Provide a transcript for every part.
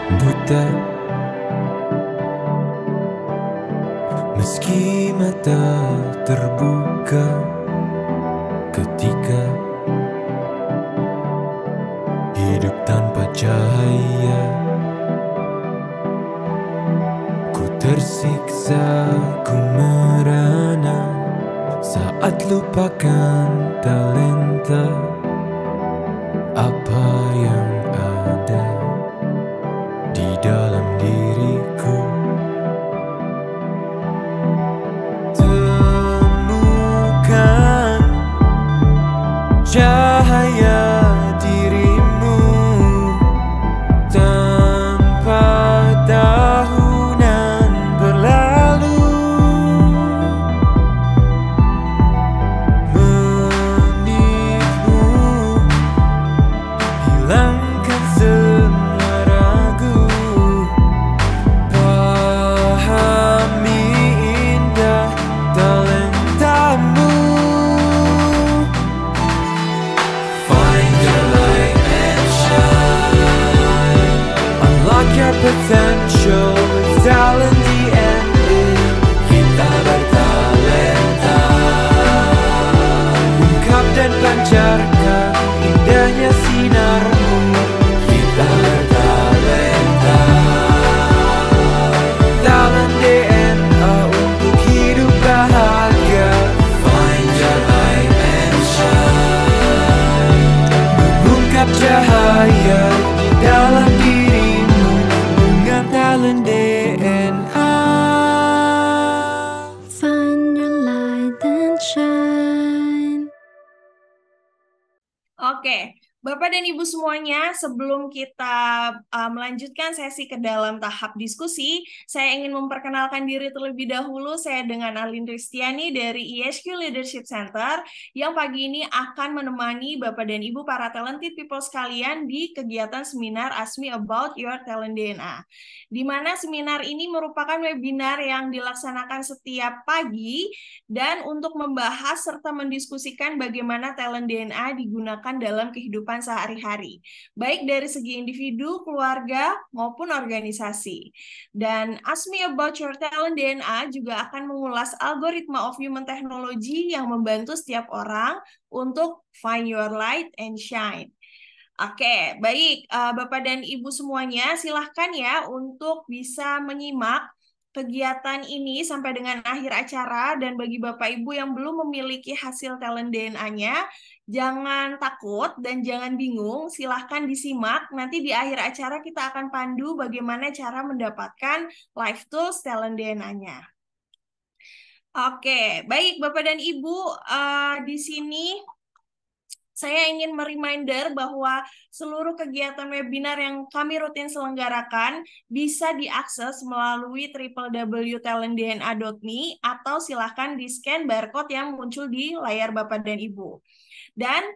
buta, meski mata terbuka ketika hidup tanpa cahaya. Ku tersiksa, ku merana saat lupakan talenta apa yang ada di dalam diriku. Temukan cahaya dirimu tanpa tahunan berlalu, menitmu hilangkan semua ragu, pahami indah talentamu. Find your light and shine, unlock your potential with talent DNA. Kita bertalenta, ungkap dan pancarkan indahnya sinarmu. Kita bertalenta, talent DNA untuk hidup bahagia. Find your light and shine, mengungkap cahaya di dalam dirimu dengan talent DNA. Find your light and shine. Oke, Bapak dan Ibu semuanya, sebelum kita melanjutkan sesi ke dalam tahap diskusi, saya ingin memperkenalkan diri terlebih dahulu. Saya dengan Alin Ristiani dari ISQ Leadership Center yang pagi ini akan menemani Bapak dan Ibu para talented people sekalian di kegiatan seminar Ask Me About Your Talent DNA. Di mana seminar ini merupakan webinar yang dilaksanakan setiap pagi dan untuk membahas serta mendiskusikan bagaimana talent DNA digunakan dalam kehidupan sehari-hari, baik dari segi individu, keluarga, maupun organisasi. Dan Ask Me About Your Talent DNA juga akan mengulas algoritma of human technology yang membantu setiap orang untuk find your light and shine. Oke, baik Bapak dan Ibu semuanya, silahkan ya untuk bisa menyimak kegiatan ini sampai dengan akhir acara. Dan bagi Bapak Ibu yang belum memiliki hasil talent DNA-nya, jangan takut dan jangan bingung, silahkan disimak. Nanti di akhir acara kita akan pandu bagaimana cara mendapatkan live tools talent DNA-nya. Oke, baik Bapak dan Ibu, di sini saya ingin mereminder bahwa seluruh kegiatan webinar yang kami rutin selenggarakan bisa diakses melalui www.talentdna.me atau silahkan di-scan barcode yang muncul di layar Bapak dan Ibu. Dan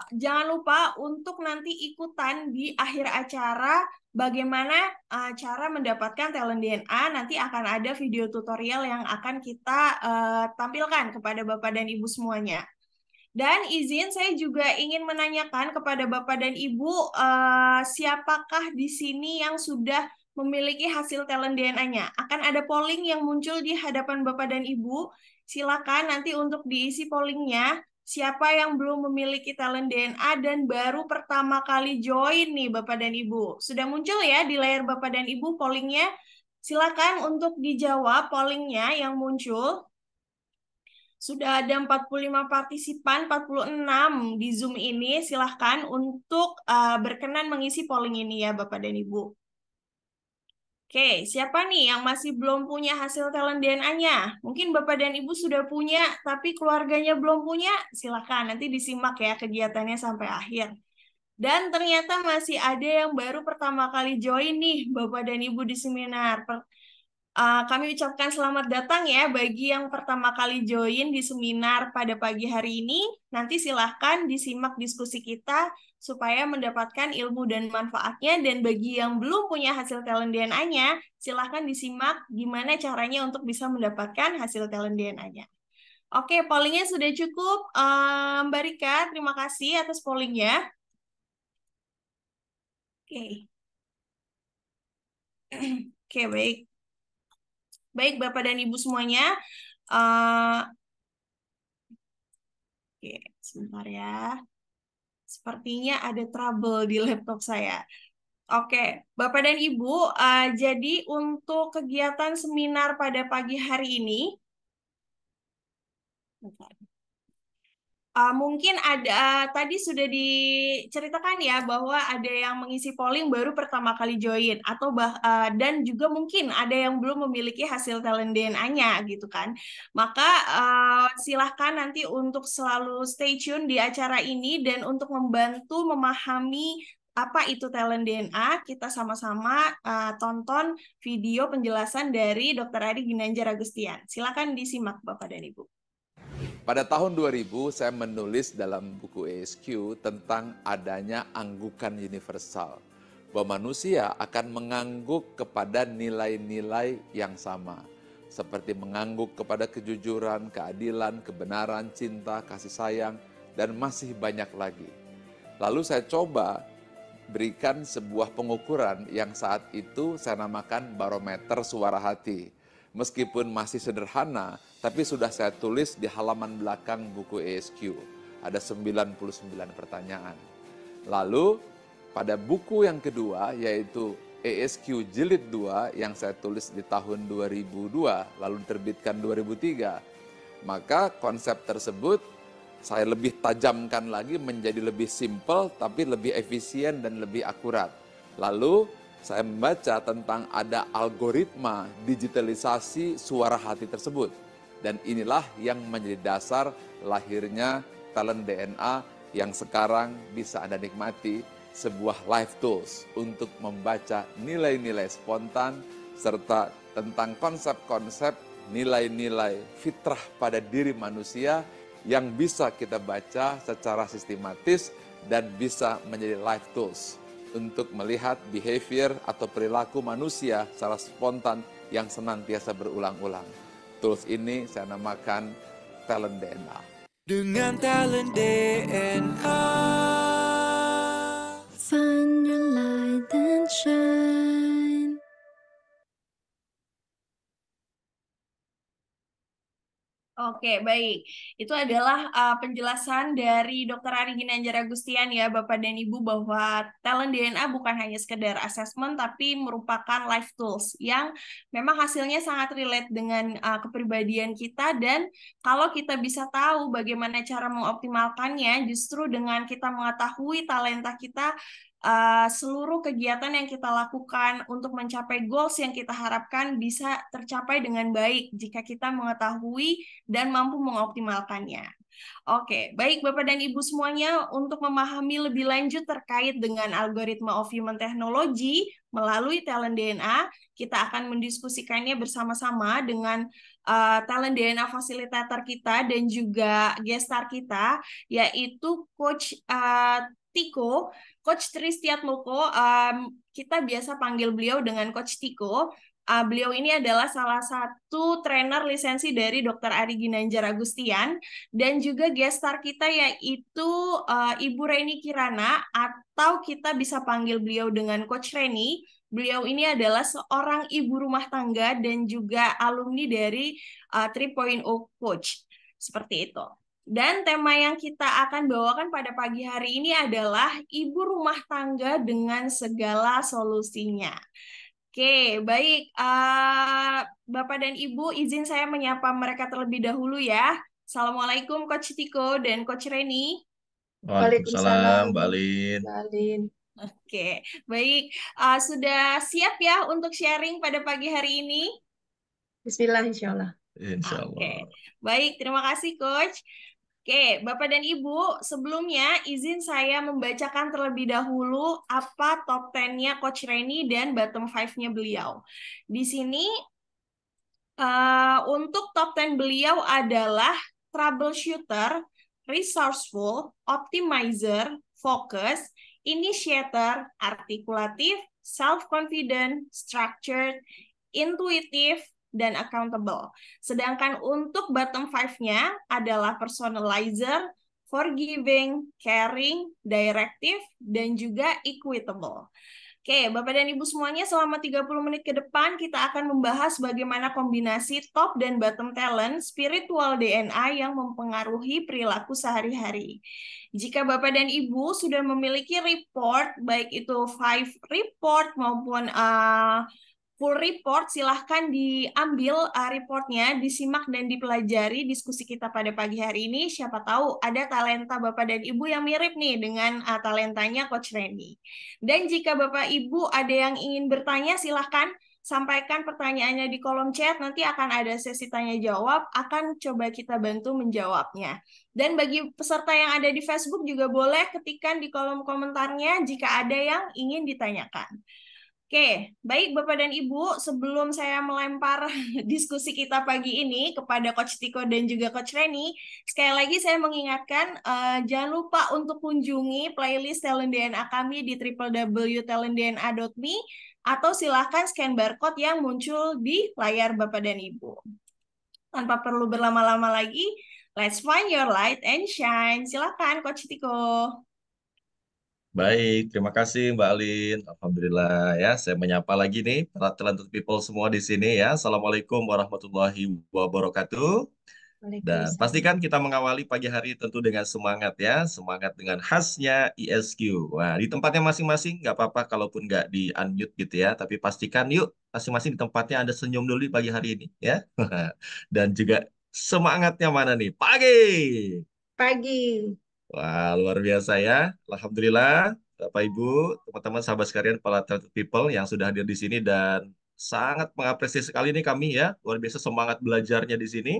jangan lupa untuk nanti ikutan di akhir acara bagaimana cara mendapatkan talent DNA. Nanti akan ada video tutorial yang akan kita tampilkan kepada Bapak dan Ibu semuanya. Dan izin saya juga ingin menanyakan kepada Bapak dan Ibu, siapakah di sini yang sudah memiliki hasil talent DNA-nya? Akan ada polling yang muncul di hadapan Bapak dan Ibu. Silakan nanti untuk diisi pollingnya. Siapa yang belum memiliki talent DNA dan baru pertama kali join nih Bapak dan Ibu? Sudah muncul ya di layar Bapak dan Ibu pollingnya? Silakan untuk dijawab pollingnya yang muncul. Sudah ada 45 partisipan, 46 di Zoom ini. Silahkan untuk berkenan mengisi polling ini ya Bapak dan Ibu. Oke, siapa nih yang masih belum punya hasil talent DNA-nya? Mungkin Bapak dan Ibu sudah punya, tapi keluarganya belum punya. Silahkan, nanti disimak ya kegiatannya sampai akhir. Dan ternyata masih ada yang baru pertama kali join nih Bapak dan Ibu di seminar. Kami ucapkan selamat datang ya bagi yang pertama kali join di seminar pada pagi hari ini. Nanti silahkan disimak diskusi kita supaya mendapatkan ilmu dan manfaatnya. Dan bagi yang belum punya hasil talent DNA-nya, silahkan disimak gimana caranya untuk bisa mendapatkan hasil talent DNA-nya. Oke, pollingnya sudah cukup. Mbak Rika, terima kasih atas pollingnya. Oke. Oke, baik. Baik, Bapak dan Ibu semuanya. Eh, oke, sebentar ya. Sepertinya ada trouble di laptop saya. Oke, Bapak dan Ibu, jadi untuk kegiatan seminar pada pagi hari ini, bentar. Mungkin ada tadi sudah diceritakan ya bahwa ada yang mengisi polling baru pertama kali join dan juga mungkin ada yang belum memiliki hasil talent DNA-nya gitu kan. Maka silahkan nanti untuk selalu stay tune di acara ini dan untuk membantu memahami apa itu talent DNA, kita sama-sama tonton video penjelasan dari Dr. Ari Ginanjar Agustian. Silakan disimak Bapak dan Ibu. Pada tahun 2000 saya menulis dalam buku ASQ tentang adanya anggukan universal. Bahwa manusia akan mengangguk kepada nilai-nilai yang sama. Seperti mengangguk kepada kejujuran, keadilan, kebenaran, cinta, kasih sayang, dan masih banyak lagi. Lalu saya coba berikan sebuah pengukuran yang saat itu saya namakan barometer suara hati. Meskipun masih sederhana, tapi sudah saya tulis di halaman belakang buku ASQ. Ada 99 pertanyaan. Lalu pada buku yang kedua yaitu ASQ Jilid 2 yang saya tulis di tahun 2002, lalu diterbitkan 2003. Maka konsep tersebut saya lebih tajamkan lagi menjadi lebih simpel tapi lebih efisien dan lebih akurat. Lalu saya membaca tentang ada algoritma digitalisasi suara hati tersebut. Dan inilah yang menjadi dasar lahirnya talent DNA yang sekarang bisa Anda nikmati, sebuah live tools untuk membaca nilai-nilai spontan serta tentang konsep-konsep nilai-nilai fitrah pada diri manusia yang bisa kita baca secara sistematis dan bisa menjadi live tools untuk melihat behavior atau perilaku manusia secara spontan yang senantiasa berulang-ulang. Tools ini saya namakan talent DNA. Dengan talent DNA. Find your light and shine. Oke, baik. Itu adalah penjelasan dari Dr. Ari Ginanjar Agustian ya, Bapak dan Ibu, bahwa talent DNA bukan hanya sekedar assessment, tapi merupakan life tools yang memang hasilnya sangat relate dengan kepribadian kita, dan kalau kita bisa tahu bagaimana cara mengoptimalkannya, justru dengan kita mengetahui talenta kita, seluruh kegiatan yang kita lakukan untuk mencapai goals yang kita harapkan bisa tercapai dengan baik jika kita mengetahui dan mampu mengoptimalkannya. Oke, baik Bapak dan Ibu semuanya, untuk memahami lebih lanjut terkait dengan algoritma of human technology melalui talent DNA, kita akan mendiskusikannya bersama-sama dengan talent DNA fasilitator kita dan juga guest star kita, yaitu Coach Tiko, Coach Tristiatmoko. Kita biasa panggil beliau dengan Coach Tiko. Beliau ini adalah salah satu trainer lisensi dari Dr. Ari Ginanjar Agustian, dan juga guest star kita yaitu Ibu Reni Kirana, atau kita bisa panggil beliau dengan Coach Reni. Beliau ini adalah seorang ibu rumah tangga dan juga alumni dari 3.0 Coach. Seperti itu. Dan tema yang kita akan bawakan pada pagi hari ini adalah ibu rumah tangga dengan segala solusinya. Oke, baik. Bapak dan Ibu, izin saya menyapa mereka terlebih dahulu ya. Assalamualaikum Coach Tiko dan Coach Reni. Waalaikumsalam, Mbak Alin. Oke, baik. Sudah siap ya untuk sharing pada pagi hari ini? Bismillah, insya Allah. Insya Oke, Allah. baik. Terima kasih Coach. Oke, Bapak dan Ibu, sebelumnya izin saya membacakan terlebih dahulu apa top 10-nya Coach Reni dan bottom 5-nya beliau. Di sini untuk top 10 beliau adalah troubleshooter, resourceful, optimizer, focus, initiator, artikulatif, self-confident, structured, intuitive, dan accountable. Sedangkan untuk bottom 5-nya adalah personalizer, forgiving, caring, directive, dan juga equitable. Oke, Bapak dan Ibu semuanya, selama 30 menit ke depan kita akan membahas bagaimana kombinasi top dan bottom talent spiritual DNA yang mempengaruhi perilaku sehari-hari. Jika Bapak dan Ibu sudah memiliki report, baik itu 5 report maupun full report, silahkan diambil reportnya, disimak dan dipelajari diskusi kita pada pagi hari ini. Siapa tahu ada talenta Bapak dan Ibu yang mirip nih dengan talentanya Coach Reni. Dan jika Bapak Ibu ada yang ingin bertanya, silahkan sampaikan pertanyaannya di kolom chat. Nanti akan ada sesi tanya jawab, akan coba kita bantu menjawabnya. Dan bagi peserta yang ada di Facebook juga boleh ketikkan di kolom komentarnya jika ada yang ingin ditanyakan. Oke, baik Bapak dan Ibu, sebelum saya melempar diskusi kita pagi ini kepada Coach Tiko dan juga Coach Reni, sekali lagi saya mengingatkan, jangan lupa untuk kunjungi playlist Talent DNA kami di www.talentdna.me atau silahkan scan barcode yang muncul di layar Bapak dan Ibu. Tanpa perlu berlama-lama lagi, let's find your light and shine. Silahkan Coach Tiko. Baik, terima kasih Mbak Alin. Alhamdulillah ya, saya menyapa lagi nih para talented people semua di sini ya. Assalamualaikum warahmatullahi wabarakatuh. Dan Waalaikumsalam. pastikan kita mengawali pagi hari tentu dengan semangat ya, semangat dengan khasnya ESQ. Wah, di tempatnya masing-masing nggak apa-apa kalaupun nggak di unmute gitu ya, tapi pastikan yuk masing-masing di tempatnya ada senyum dulu di pagi hari ini ya. Dan juga semangatnya mana nih? Pagi. Pagi. Wah, luar biasa ya. Alhamdulillah, Bapak Ibu, teman-teman sahabat sekalian, para talented people yang sudah hadir di sini dan sangat mengapresiasi sekali nih kami ya. Luar biasa semangat belajarnya di sini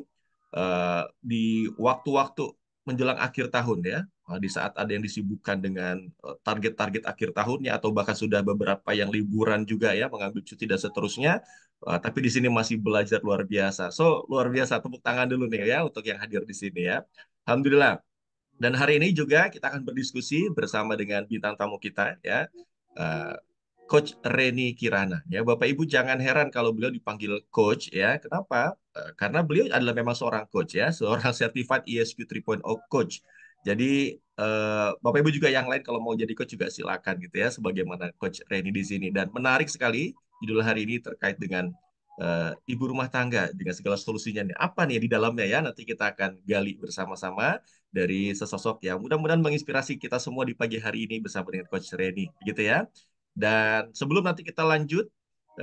di waktu-waktu menjelang akhir tahun ya. Di saat ada yang disibukkan dengan target-target akhir tahunnya atau bahkan sudah beberapa yang liburan juga ya, mengambil cuti dan seterusnya. Tapi di sini masih belajar luar biasa. So, luar biasa. Tepuk tangan dulu nih ya untuk yang hadir di sini ya. Alhamdulillah. Dan hari ini juga kita akan berdiskusi bersama dengan bintang tamu kita ya, eh, Coach Reni Kirana. Ya, Bapak Ibu jangan heran kalau beliau dipanggil Coach ya. Kenapa? Karena beliau adalah memang seorang coach ya, seorang certified ESQ 3.0 coach. Jadi Bapak Ibu juga yang lain kalau mau jadi coach juga silakan gitu ya, sebagaimana Coach Reni di sini. Dan menarik sekali judul hari ini terkait dengan ibu rumah tangga dengan segala solusinya nih. Apa nih di dalamnya ya? Nanti kita akan gali bersama-sama dari sesosok yang mudah-mudahan menginspirasi kita semua di pagi hari ini bersama dengan Coach Reni, gitu ya. Dan sebelum nanti kita lanjut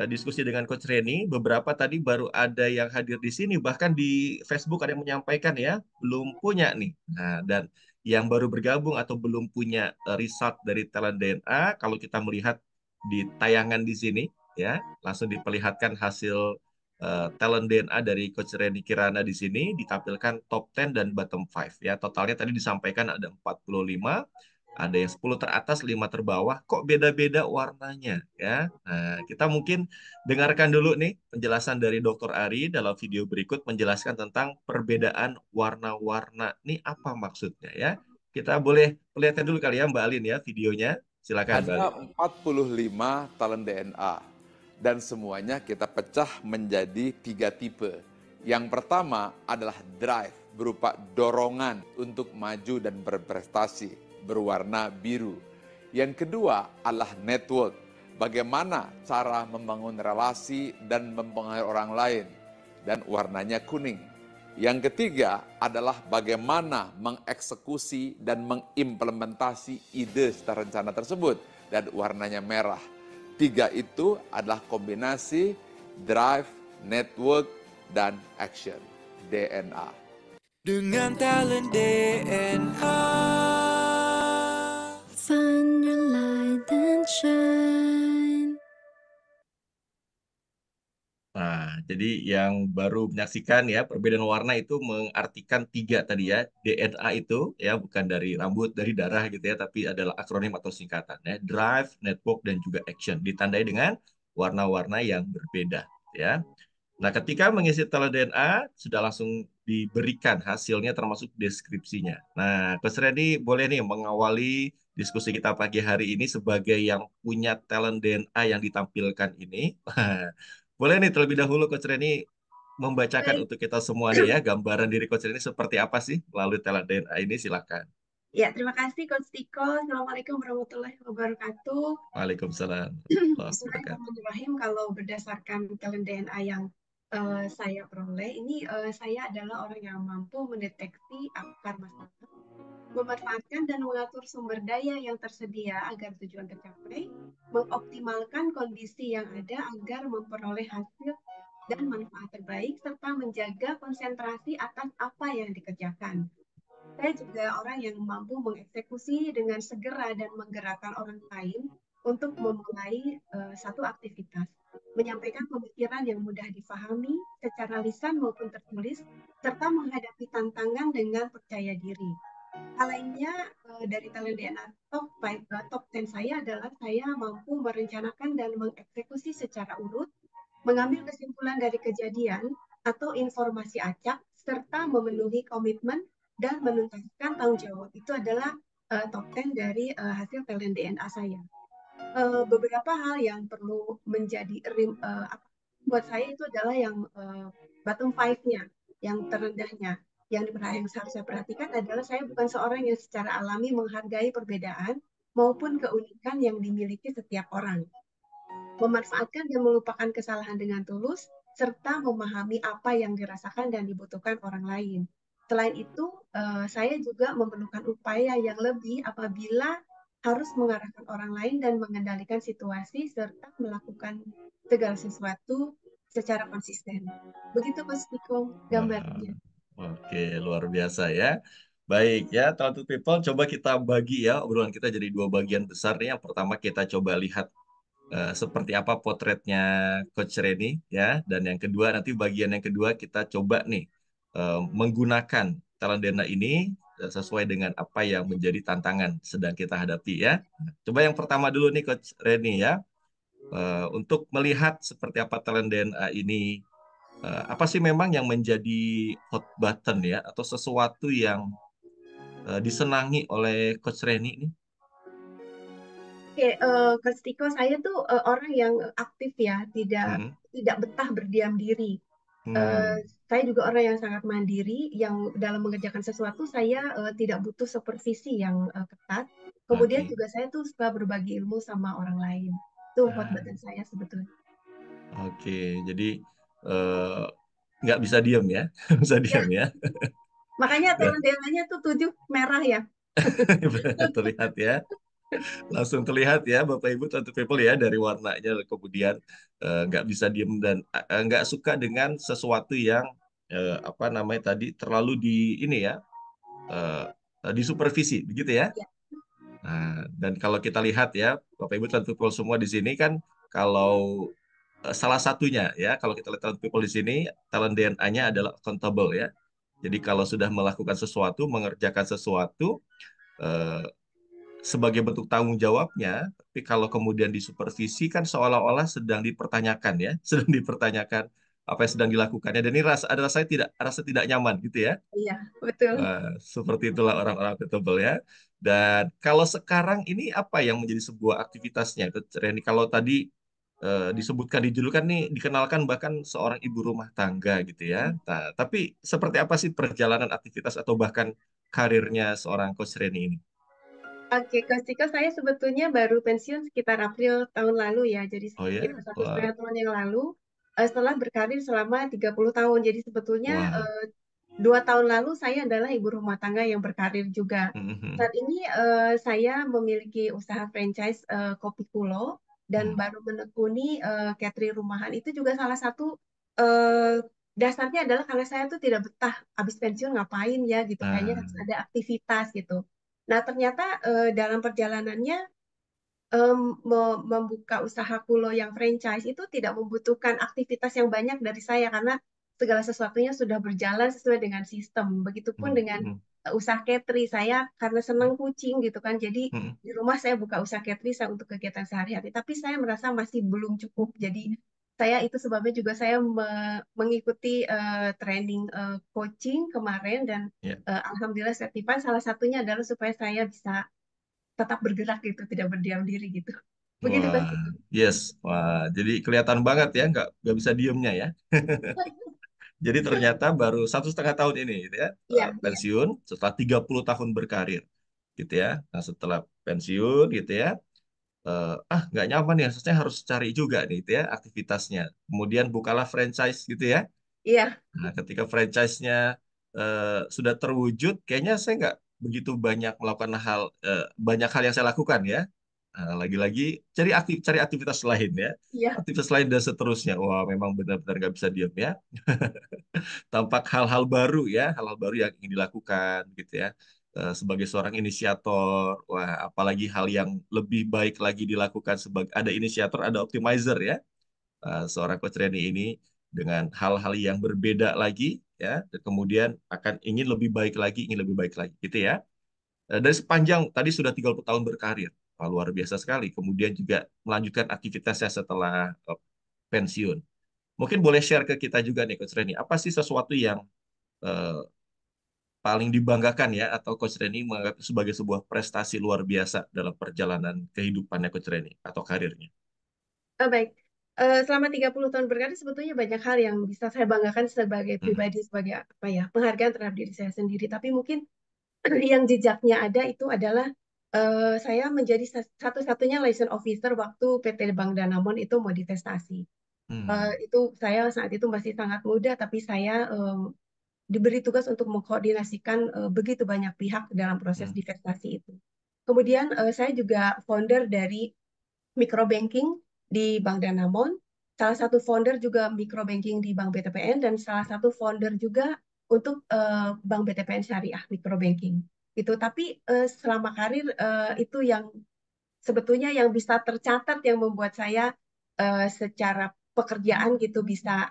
diskusi dengan Coach Reni, beberapa tadi baru ada yang hadir di sini, bahkan di Facebook ada yang menyampaikan ya, belum punya nih. Nah, dan yang baru bergabung atau belum punya result dari Talent DNA, kalau kita melihat di tayangan di sini, ya, langsung diperlihatkan hasil talent DNA dari Coach Reni Kirana di sini ditampilkan top 10 dan bottom 5 ya. Totalnya tadi disampaikan ada 45, ada yang 10 teratas, 5 terbawah. Kok beda-beda warnanya ya? Nah, kita mungkin dengarkan dulu nih penjelasan dari Dr. Ari dalam video berikut menjelaskan tentang perbedaan warna-warna. Nih apa maksudnya ya? Kita boleh perlihatkan dulu kali ya Mbak Alin ya videonya. Silakan Mbak Ada Alin. 45 talent DNA dan semuanya kita pecah menjadi 3 tipe. Yang pertama adalah drive, berupa dorongan untuk maju dan berprestasi, berwarna biru. Yang kedua adalah network, bagaimana cara membangun relasi dan mempengaruhi orang lain, dan warnanya kuning. Yang ketiga adalah bagaimana mengeksekusi dan mengimplementasi ide serta rencana tersebut, dan warnanya merah. 3 itu adalah kombinasi drive, network, dan action, DNA. Dengan talent DNA. Find your light and shine. Nah, jadi yang baru menyaksikan ya, perbedaan warna itu mengartikan 3 tadi ya. DNA itu ya, bukan dari rambut, dari darah gitu ya, tapi adalah akronim atau singkatan ya. Drive, network, dan juga action. Ditandai dengan warna-warna yang berbeda ya. Nah, ketika mengisi talent DNA, sudah langsung diberikan hasilnya termasuk deskripsinya. Nah, Coach Reni boleh nih mengawali diskusi kita pagi hari ini sebagai yang punya talent DNA yang ditampilkan ini. Boleh nih terlebih dahulu Coach Reni membacakan Baik. untuk kita semua nih ya, gambaran diri Coach Reni seperti apa sih melalui talent DNA ini, silakan. Ya, terima kasih Coach Tiko. Assalamualaikum warahmatullahi wabarakatuh. Waalaikumsalam. Bismillahirrahmanirrahim. Kalau berdasarkan talent DNA yang saya peroleh, ini saya adalah orang yang mampu mendeteksi akar masalah, memanfaatkan dan mengatur sumber daya yang tersedia agar tujuan tercapai, mengoptimalkan kondisi yang ada agar memperoleh hasil dan manfaat terbaik, serta menjaga konsentrasi atas apa yang dikerjakan. Saya juga orang yang mampu mengeksekusi dengan segera dan menggerakkan orang lain untuk memulai satu aktivitas, menyampaikan pemikiran yang mudah difahami secara lisan maupun tertulis, serta menghadapi tantangan dengan percaya diri. Hal lainnya dari talent DNA top 10 saya adalah saya mampu merencanakan dan mengeksekusi secara urut, mengambil kesimpulan dari kejadian atau informasi acak, serta memenuhi komitmen dan menuntaskan tanggung jawab. Itu adalah top 10 dari hasil talent DNA saya. Beberapa hal yang perlu menjadi buat saya itu adalah yang bottom 5-nya, yang terendahnya. Yang harus saya perhatikan adalah saya bukan seorang yang secara alami menghargai perbedaan maupun keunikan yang dimiliki setiap orang. Memanfaatkan dan melupakan kesalahan dengan tulus, serta memahami apa yang dirasakan dan dibutuhkan orang lain. Selain itu, saya juga memerlukan upaya yang lebih apabila harus mengarahkan orang lain dan mengendalikan situasi serta melakukan segala sesuatu secara konsisten. Begitu Mas Tiko gambarnya. Oke, luar biasa ya. Baik ya, Talented People, coba kita bagi ya obrolan kita jadi dua bagian besar nih. Yang pertama kita coba lihat seperti apa potretnya Coach Reni ya, dan yang kedua nanti bagian yang kedua kita coba nih menggunakan talent DNA ini sesuai dengan apa yang menjadi tantangan sedang kita hadapi ya. Coba yang pertama dulu nih Coach Reni ya, untuk melihat seperti apa talent DNA ini, apa sih memang yang menjadi hot button ya, atau sesuatu yang disenangi oleh Coach Reni ini? Oke, Coach Tiko, saya tuh orang yang aktif ya, tidak betah berdiam diri. Saya juga orang yang sangat mandiri, yang dalam mengerjakan sesuatu saya tidak butuh supervisi yang ketat. Kemudian juga saya tuh suka berbagi ilmu sama orang lain. Itu hot button saya sebetulnya. Oke, jadi nggak bisa diem ya, bisa diem ya. Makanya talent DNA-nya tuh 7 merah ya. Terlihat ya. Langsung terlihat ya Bapak Ibu Talented People ya, dari warnanya, kemudian nggak bisa diem dan nggak suka dengan sesuatu yang apa namanya tadi terlalu di ini ya, disupervisi begitu ya. Nah, dan kalau kita lihat ya Bapak Ibu Talented People semua di sini kan, kalau salah satunya ya, kalau kita lihat Talented People di sini, talent DNA-nya adalah accountable ya. Jadi kalau sudah melakukan sesuatu, mengerjakan sesuatu sebagai bentuk tanggung jawabnya, tapi kalau kemudian disupervisi kan seolah-olah sedang dipertanyakan ya, sedang dipertanyakan apa yang sedang dilakukannya, dan ini rasa tidak nyaman gitu ya. Iya, betul. Seperti itulah orang-orang accountable ya. Dan kalau sekarang ini apa yang menjadi sebuah aktivitasnya, Reni? Kalau tadi disebutkan di judul kan nih, dikenalkan bahkan seorang ibu rumah tangga gitu ya. Nah, tapi seperti apa sih perjalanan aktivitas atau bahkan karirnya seorang Coach Reni ini? Oke, Coach Tiko, saya sebetulnya baru pensiun sekitar April tahun lalu ya. Jadi sekitar 1,5 tahun yang lalu, setelah berkarir selama 30 tahun. Jadi sebetulnya 2 tahun lalu saya adalah ibu rumah tangga yang berkarir juga. Saat ini saya memiliki usaha franchise Kopi Kulo dan baru menekuni catering rumahan. Itu juga salah satu dasarnya adalah karena saya tuh tidak betah habis pensiun ngapain ya gitu. Kayaknya harus ada aktivitas gitu. Nah, ternyata dalam perjalanannya membuka usaha kulo yang franchise itu tidak membutuhkan aktivitas yang banyak dari saya karena segala sesuatunya sudah berjalan sesuai dengan sistem. Begitupun dengan usaha catering saya, karena senang kucing gitu kan. Jadi di rumah saya buka usaha catering saya untuk kegiatan sehari-hari. Tapi saya merasa masih belum cukup. Jadi saya itu sebabnya juga saya mengikuti training coaching kemarin dan alhamdulillah sertifikat. Salah satunya adalah supaya saya bisa tetap bergerak gitu, tidak berdiam diri gitu. Begitu Pak. Yes, wah, jadi kelihatan banget ya, nggak bisa diemnya ya. Jadi ternyata baru 1,5 tahun ini gitu ya, pensiun setelah 30 tahun berkarir. gitu ya. Nah, setelah pensiun gitu ya, nggak nyaman ya, saya harus cari juga nih gitu ya aktivitasnya. Kemudian bukalah franchise gitu ya. Iya, Nah, ketika franchise-nya sudah terwujud, kayaknya saya nggak begitu banyak melakukan banyak hal yang saya lakukan ya. Nah, lagi-lagi cari aktivitas lain ya, iya. aktivitas lain dan seterusnya. Wah, memang benar-benar nggak bisa diam ya. Tampak hal-hal baru ya, hal-hal baru yang ingin dilakukan gitu ya. Sebagai seorang inisiator, wah, apalagi hal yang lebih baik lagi dilakukan sebagai ada inisiator, ada optimizer ya. Seorang coach Reni ini dengan hal-hal yang berbeda lagi ya, dan kemudian akan ingin lebih baik lagi gitu ya. Dari sepanjang tadi sudah 30 tahun berkarir. Wah, luar biasa sekali. Kemudian juga melanjutkan aktivitasnya setelah pensiun. Mungkin boleh share ke kita juga nih Coach Reni, apa sih sesuatu yang eh, paling dibanggakan ya atau Coach Reni menganggap sebagai sebuah prestasi luar biasa dalam perjalanan kehidupannya Coach Reni atau karirnya? Baik. Selama 30 tahun berkarir sebetulnya banyak hal yang bisa saya banggakan sebagai Hmm. pribadi, sebagai apa ya, penghargaan terhadap diri saya sendiri. Tapi mungkin yang jejaknya ada itu adalah saya menjadi satu-satunya license officer waktu PT Bank Danamon itu mau divestasi. Hmm. Itu saya saat itu masih sangat muda, tapi saya diberi tugas untuk mengkoordinasikan begitu banyak pihak dalam proses Hmm. divestasi itu. Kemudian saya juga founder dari microbanking di Bank Danamon, salah satu founder juga microbanking di Bank BTPN, dan salah satu founder juga untuk Bank BTPN Syariah microbanking. Itu tapi selama karir itu yang sebetulnya yang bisa tercatat yang membuat saya secara pekerjaan gitu bisa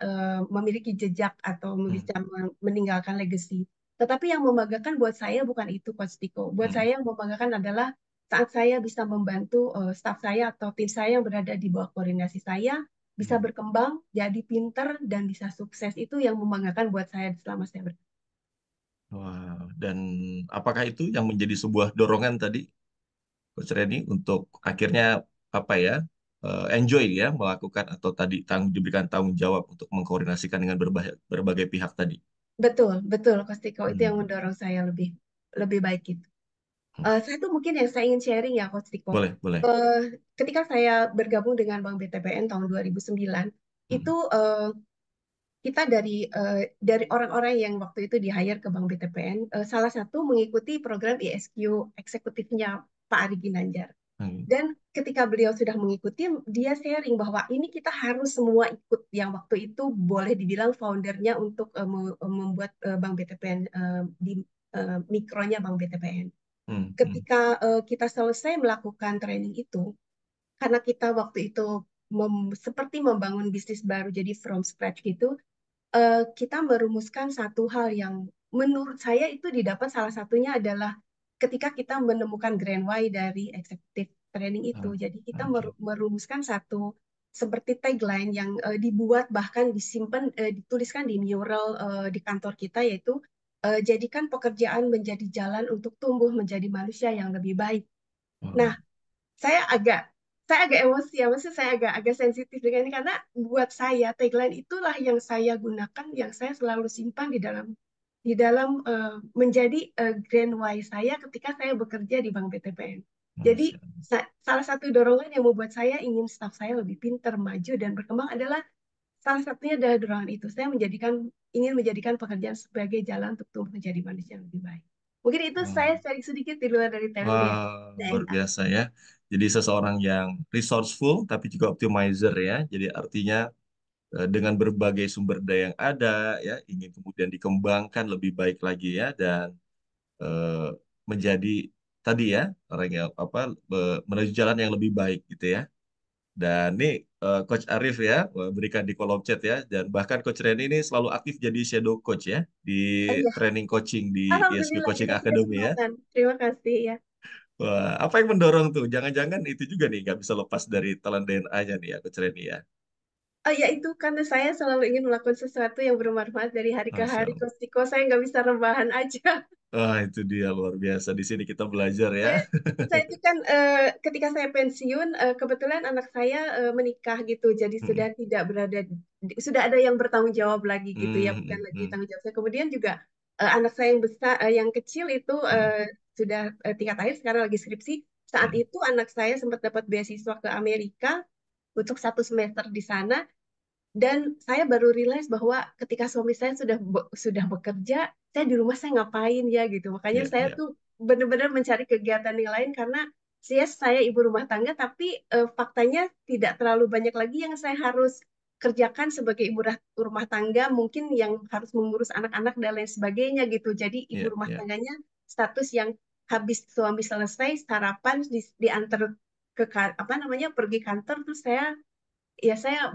memiliki jejak atau Hmm. bisa meninggalkan legacy. Tetapi yang membanggakan buat saya bukan itu, Coach Tiko. Buat Hmm. saya yang membanggakan adalah saat saya bisa membantu staf saya atau tim saya yang berada di bawah koordinasi saya bisa Hmm. berkembang, jadi pinter dan bisa sukses. Itu yang membanggakan buat saya selama saya berkarir. Wah, dan apakah itu yang menjadi sebuah dorongan tadi Coach Reni untuk akhirnya apa ya enjoy ya melakukan atau tadi diberikan tanggung jawab untuk mengkoordinasikan dengan berbagai pihak tadi. Betul, betul, Coach Tiko. Itu yang Hmm. mendorong saya lebih lebih baik gitu. Saya tuh mungkin yang saya ingin sharing ya, Coach Tiko. Boleh, boleh. Eh, Ketika saya bergabung dengan Bank BTPN tahun 2009, itu Hmm. kita dari orang-orang yang waktu itu di-hire ke Bank BTPN, salah satu mengikuti program ESQ eksekutifnya Pak Ari Ginanjar. Hmm. Dan ketika beliau sudah mengikuti, dia sharing bahwa ini kita harus semua ikut. Yang waktu itu boleh dibilang foundernya untuk membuat Bank BTPN di mikronya Bank BTPN. Hmm. Hmm. Ketika kita selesai melakukan training itu, karena kita waktu itu seperti membangun bisnis baru, jadi from scratch gitu, kita merumuskan satu hal yang menurut saya itu didapat salah satunya adalah ketika kita menemukan grand why dari executive training itu. Ah, Jadi kita oke. merumuskan satu seperti tagline yang dibuat bahkan disimpan, dituliskan di mural di kantor kita, yaitu jadikan pekerjaan menjadi jalan untuk tumbuh menjadi manusia yang lebih baik. Nah, Wow. saya agak saya agak emosi ya, maksudnya saya agak agak sensitif dengan ini karena buat saya tagline itulah yang saya gunakan, yang saya selalu simpan di dalam menjadi grand why saya ketika saya bekerja di Bank BTPN. Jadi Masya Allah. salah satu dorongan yang membuat saya ingin staf saya lebih pintar, maju dan berkembang adalah salah satunya adalah dorongan itu. Saya ingin menjadikan pekerjaan sebagai jalan untuk tumbuh menjadi manusia yang lebih baik. Mungkin itu Wow. saya sharing sedikit di luar dari talent Wah, luar DNA. biasa ya. Jadi seseorang yang resourceful tapi juga optimizer ya. Jadi artinya dengan berbagai sumber daya yang ada ya, ingin kemudian dikembangkan lebih baik lagi ya dan eh, menjadi tadi ya orang yang apa menuju jalan yang lebih baik gitu ya. Dan nih Coach Arif ya berikan di kolom chat ya dan bahkan Coach Reni ini selalu aktif jadi shadow coach ya di Iya, training coaching di ISQ alhamdulillah Coaching itu punya Academy ya. kesempatan. Terima kasih ya. Wah, apa yang mendorong tuh? Jangan-jangan itu juga nih nggak bisa lepas dari talent DNA-nya nih ya Coach Reni ya. Oh ya itu karena saya selalu ingin melakukan sesuatu yang bermanfaat dari hari ke Masya hari. Allah. Kosiko saya nggak bisa rebahan aja. Wah, itu dia luar biasa. Di sini kita belajar ya. Saya, saya itu kan ketika saya pensiun, kebetulan anak saya menikah gitu, jadi Hmm. sudah tidak berada, sudah ada yang bertanggung jawab lagi gitu ya, Hmm. bukan Hmm. lagi Hmm. tanggung jawab saya. Kemudian juga anak saya yang besar, yang kecil itu Hmm. tingkat akhir, sekarang lagi skripsi. Saat Hmm. itu anak saya sempat dapat beasiswa ke Amerika untuk 1 semester di sana. Dan saya baru realize bahwa ketika suami saya sudah bekerja, saya di rumah saya ngapain ya gitu. Makanya Ya, saya ya. tuh benar-benar mencari kegiatan yang lain karena saya ibu rumah tangga, tapi faktanya tidak terlalu banyak lagi yang saya harus kerjakan sebagai rumah tangga, mungkin yang harus mengurus anak-anak dan lain sebagainya gitu. Jadi ibu Ya, rumah ya. tangganya status yang habis suami selesai sarapan diantar apa namanya pergi kantor, terus saya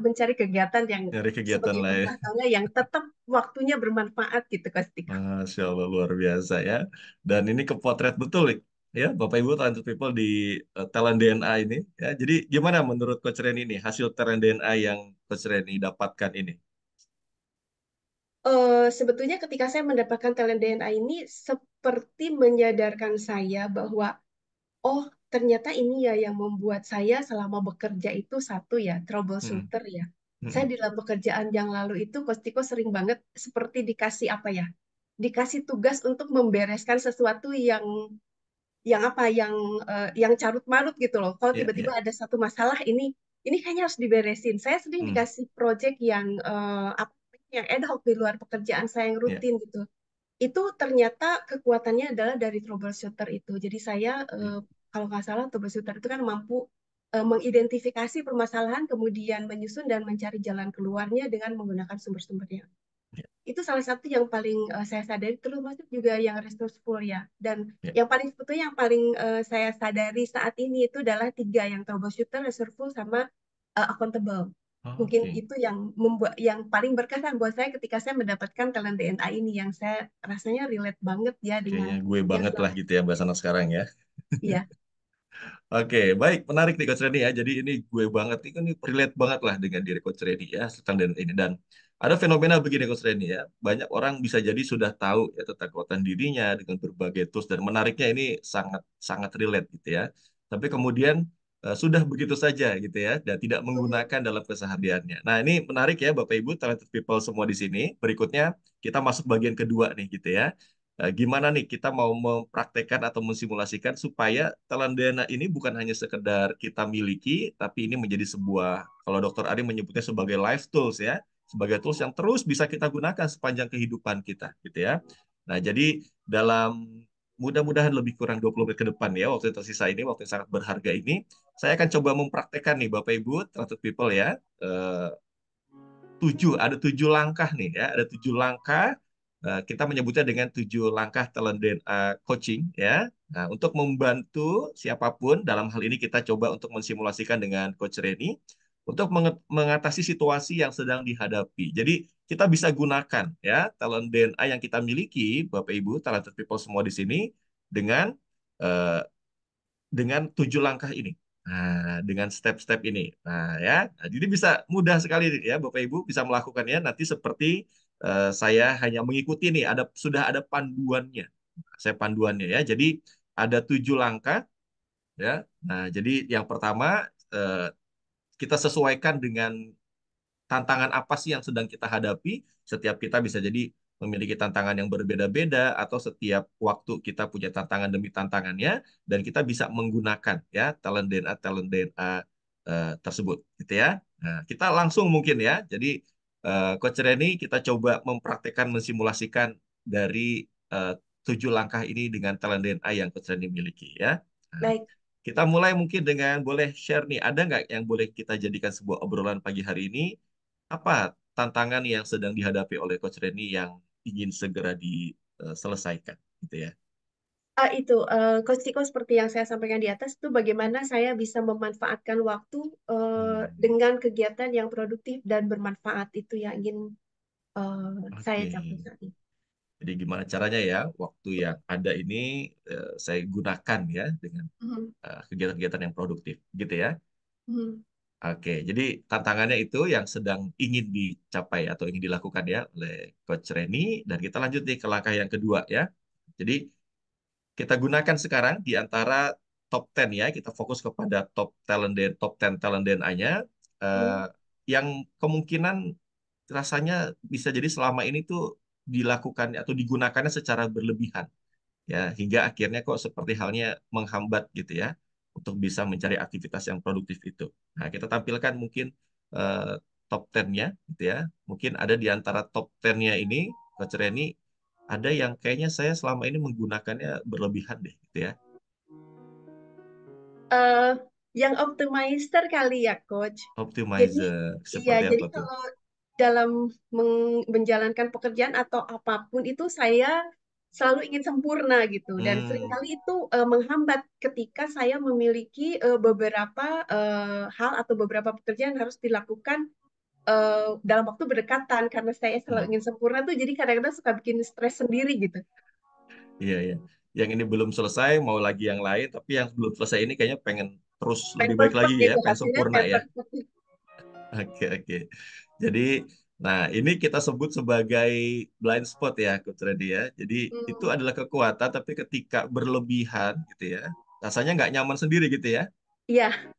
mencari kegiatan yang Nyari kegiatan sebagai ibu lain. rumah tangga yang tetap waktunya bermanfaat gitu Kak Stika. Masya Allah, luar biasa ya. Dan ini kepotret betul ya, Bapak Ibu talented people di Talent DNA ini. Ya, jadi gimana menurut Coach Reni ini hasil Talent DNA yang Coach Reni dapatkan ini? Sebetulnya ketika saya mendapatkan talent DNA ini seperti menyadarkan saya bahwa oh ternyata ini ya yang membuat saya selama bekerja itu satu ya Hmm, troubleshooter ya. Saya hmm, di dalam pekerjaan yang lalu itu Coach Tiko sering banget seperti dikasih apa ya? Dikasih tugas untuk membereskan sesuatu yang carut marut gitu loh. Kalau ya, tiba-tiba ya. ada satu masalah ini kayaknya harus diberesin. Saya sering Hmm, dikasih project apa yang ad hoc di luar pekerjaan saya yang ya. rutin gitu. Itu ternyata kekuatannya adalah dari troubleshooter itu. Jadi saya kalau nggak salah troubleshooter itu kan mampu mengidentifikasi permasalahan, kemudian menyusun dan mencari jalan keluarnya dengan menggunakan sumber-sumbernya. Ya, Itu salah satu yang paling saya sadari, termasuk juga yang resourceful ya. Dan ya. yang paling sebetulnya yang paling saya sadari saat ini itu adalah 3 yang troubleshooter, resourceful, sama accountable. Mungkin Oke. itu yang paling berkesan buat saya ketika saya mendapatkan talent DNA ini yang saya rasanya relate banget ya dengan Kayaknya gue yang banget lah selama gitu ya bahasa anak sekarang ya. iya. Oke, baik, menarik nih Coach Reni ya. Jadi ini gue banget, ini relate banget lah dengan diri Coach Reni ya tentang dan ini. Dan ada fenomena begini Coach Reni ya, banyak orang bisa jadi sudah tahu ya tentang kekuatan dirinya dengan berbagai tools dan menariknya ini sangat sangat relate gitu ya. Tapi kemudian sudah begitu saja gitu ya, dan tidak Mhm. menggunakan dalam kesehariannya. Nah ini menarik ya Bapak Ibu, talented people semua di sini. Berikutnya kita masuk bagian kedua nih gitu ya. Gimana nih kita mau mempraktekkan atau mensimulasikan supaya talent DNA ini bukan hanya sekedar kita miliki, tapi ini menjadi sebuah, kalau Dokter Ari menyebutnya sebagai life tools ya, sebagai tools yang terus bisa kita gunakan sepanjang kehidupan kita, gitu ya. Nah, jadi dalam mudah-mudahan lebih kurang 20 menit ke depan ya, waktu yang tersisa ini, waktu yang sangat berharga ini, saya akan coba mempraktekkan nih Bapak Ibu, trusted people ya, eh, ada 7 langkah nih ya, ada 7 langkah. Kita menyebutnya dengan 7 langkah talent DNA coaching ya. Nah, untuk membantu siapapun dalam hal ini kita coba untuk mensimulasikan dengan Coach Reni untuk mengatasi situasi yang sedang dihadapi. Jadi kita bisa gunakan ya talent DNA yang kita miliki, Bapak Ibu, talented people semua di sini dengan eh, 7 langkah ini. Nah, dengan step-step ini. Nah, ya. Nah, jadi bisa mudah sekali ya Bapak Ibu bisa melakukannya nanti seperti saya hanya mengikuti nih sudah ada panduannya. Saya panduannya ya. Jadi ada 7 langkah ya. Nah, jadi yang pertama eh, kita sesuaikan dengan tantangan apa sih yang sedang kita hadapi. Setiap kita bisa jadi memiliki tantangan yang berbeda-beda atau setiap waktu kita punya tantangan demi tantangannya dan kita bisa menggunakan ya talent DNA tersebut gitu ya. Nah, kita langsung mungkin ya. Jadi Coach Reni kita coba mempraktekkan mensimulasikan dari 7 langkah ini dengan talent DNA yang Coach Reni miliki ya. Nah, Baik. kita mulai mungkin dengan boleh share nih, ada nggak yang boleh kita jadikan sebuah obrolan pagi hari ini? Apa tantangan yang sedang dihadapi oleh Coach Reni yang ingin segera diselesaikan, gitu ya? Coach Tiko seperti yang saya sampaikan di atas itu bagaimana saya bisa memanfaatkan waktu Hmm, dengan kegiatan yang produktif dan bermanfaat itu yang ingin saya oke. capai saat ini. Jadi gimana caranya ya, waktu yang ada ini saya gunakan ya dengan Mhm. kegiatan-kegiatan yang produktif, gitu ya? Mhm. Oke, jadi tantangannya itu yang sedang ingin dicapai atau ingin dilakukan ya oleh Coach Reni dan kita lanjut nih ke langkah yang kedua ya. Jadi kita gunakan sekarang di antara top 10 ya, kita fokus kepada top 10 talent DNA-nya Mhm. yang kemungkinan rasanya bisa jadi selama ini tuh dilakukan atau digunakannya secara berlebihan ya, hingga akhirnya kok seperti halnya menghambat gitu ya untuk bisa mencari aktivitas yang produktif itu. Nah, kita tampilkan mungkin eh, top 10-nya gitu ya. Mungkin ada di antara top 10-nya ini, Coach Reni, ada yang kayaknya saya selama ini menggunakannya berlebihan deh gitu ya. Eh, yang optimizer kali ya, Coach. Jadi, Optimizer, iya, seperti jadi apa tuh? kalau dalam menjalankan pekerjaan atau apapun itu saya selalu ingin sempurna gitu. Dan Hmm, seringkali itu menghambat ketika saya memiliki beberapa hal atau beberapa pekerjaan yang harus dilakukan dalam waktu berdekatan karena saya selalu hmm, ingin sempurna tuh jadi kadang-kadang suka bikin stres sendiri gitu. iya ya. Yang ini belum selesai, mau lagi yang lain, tapi yang belum selesai ini kayaknya pengen terus lebih Pengen baik perfect lagi ya, gitu, pengen hasilnya sempurna kayak ya. perfect. Oke, oke. Jadi, nah ini kita sebut sebagai blind spot ya, Coach Reddy ya. Jadi itu Hmm, adalah kekuatan, tapi ketika berlebihan gitu ya, rasanya nggak nyaman sendiri gitu ya, iya,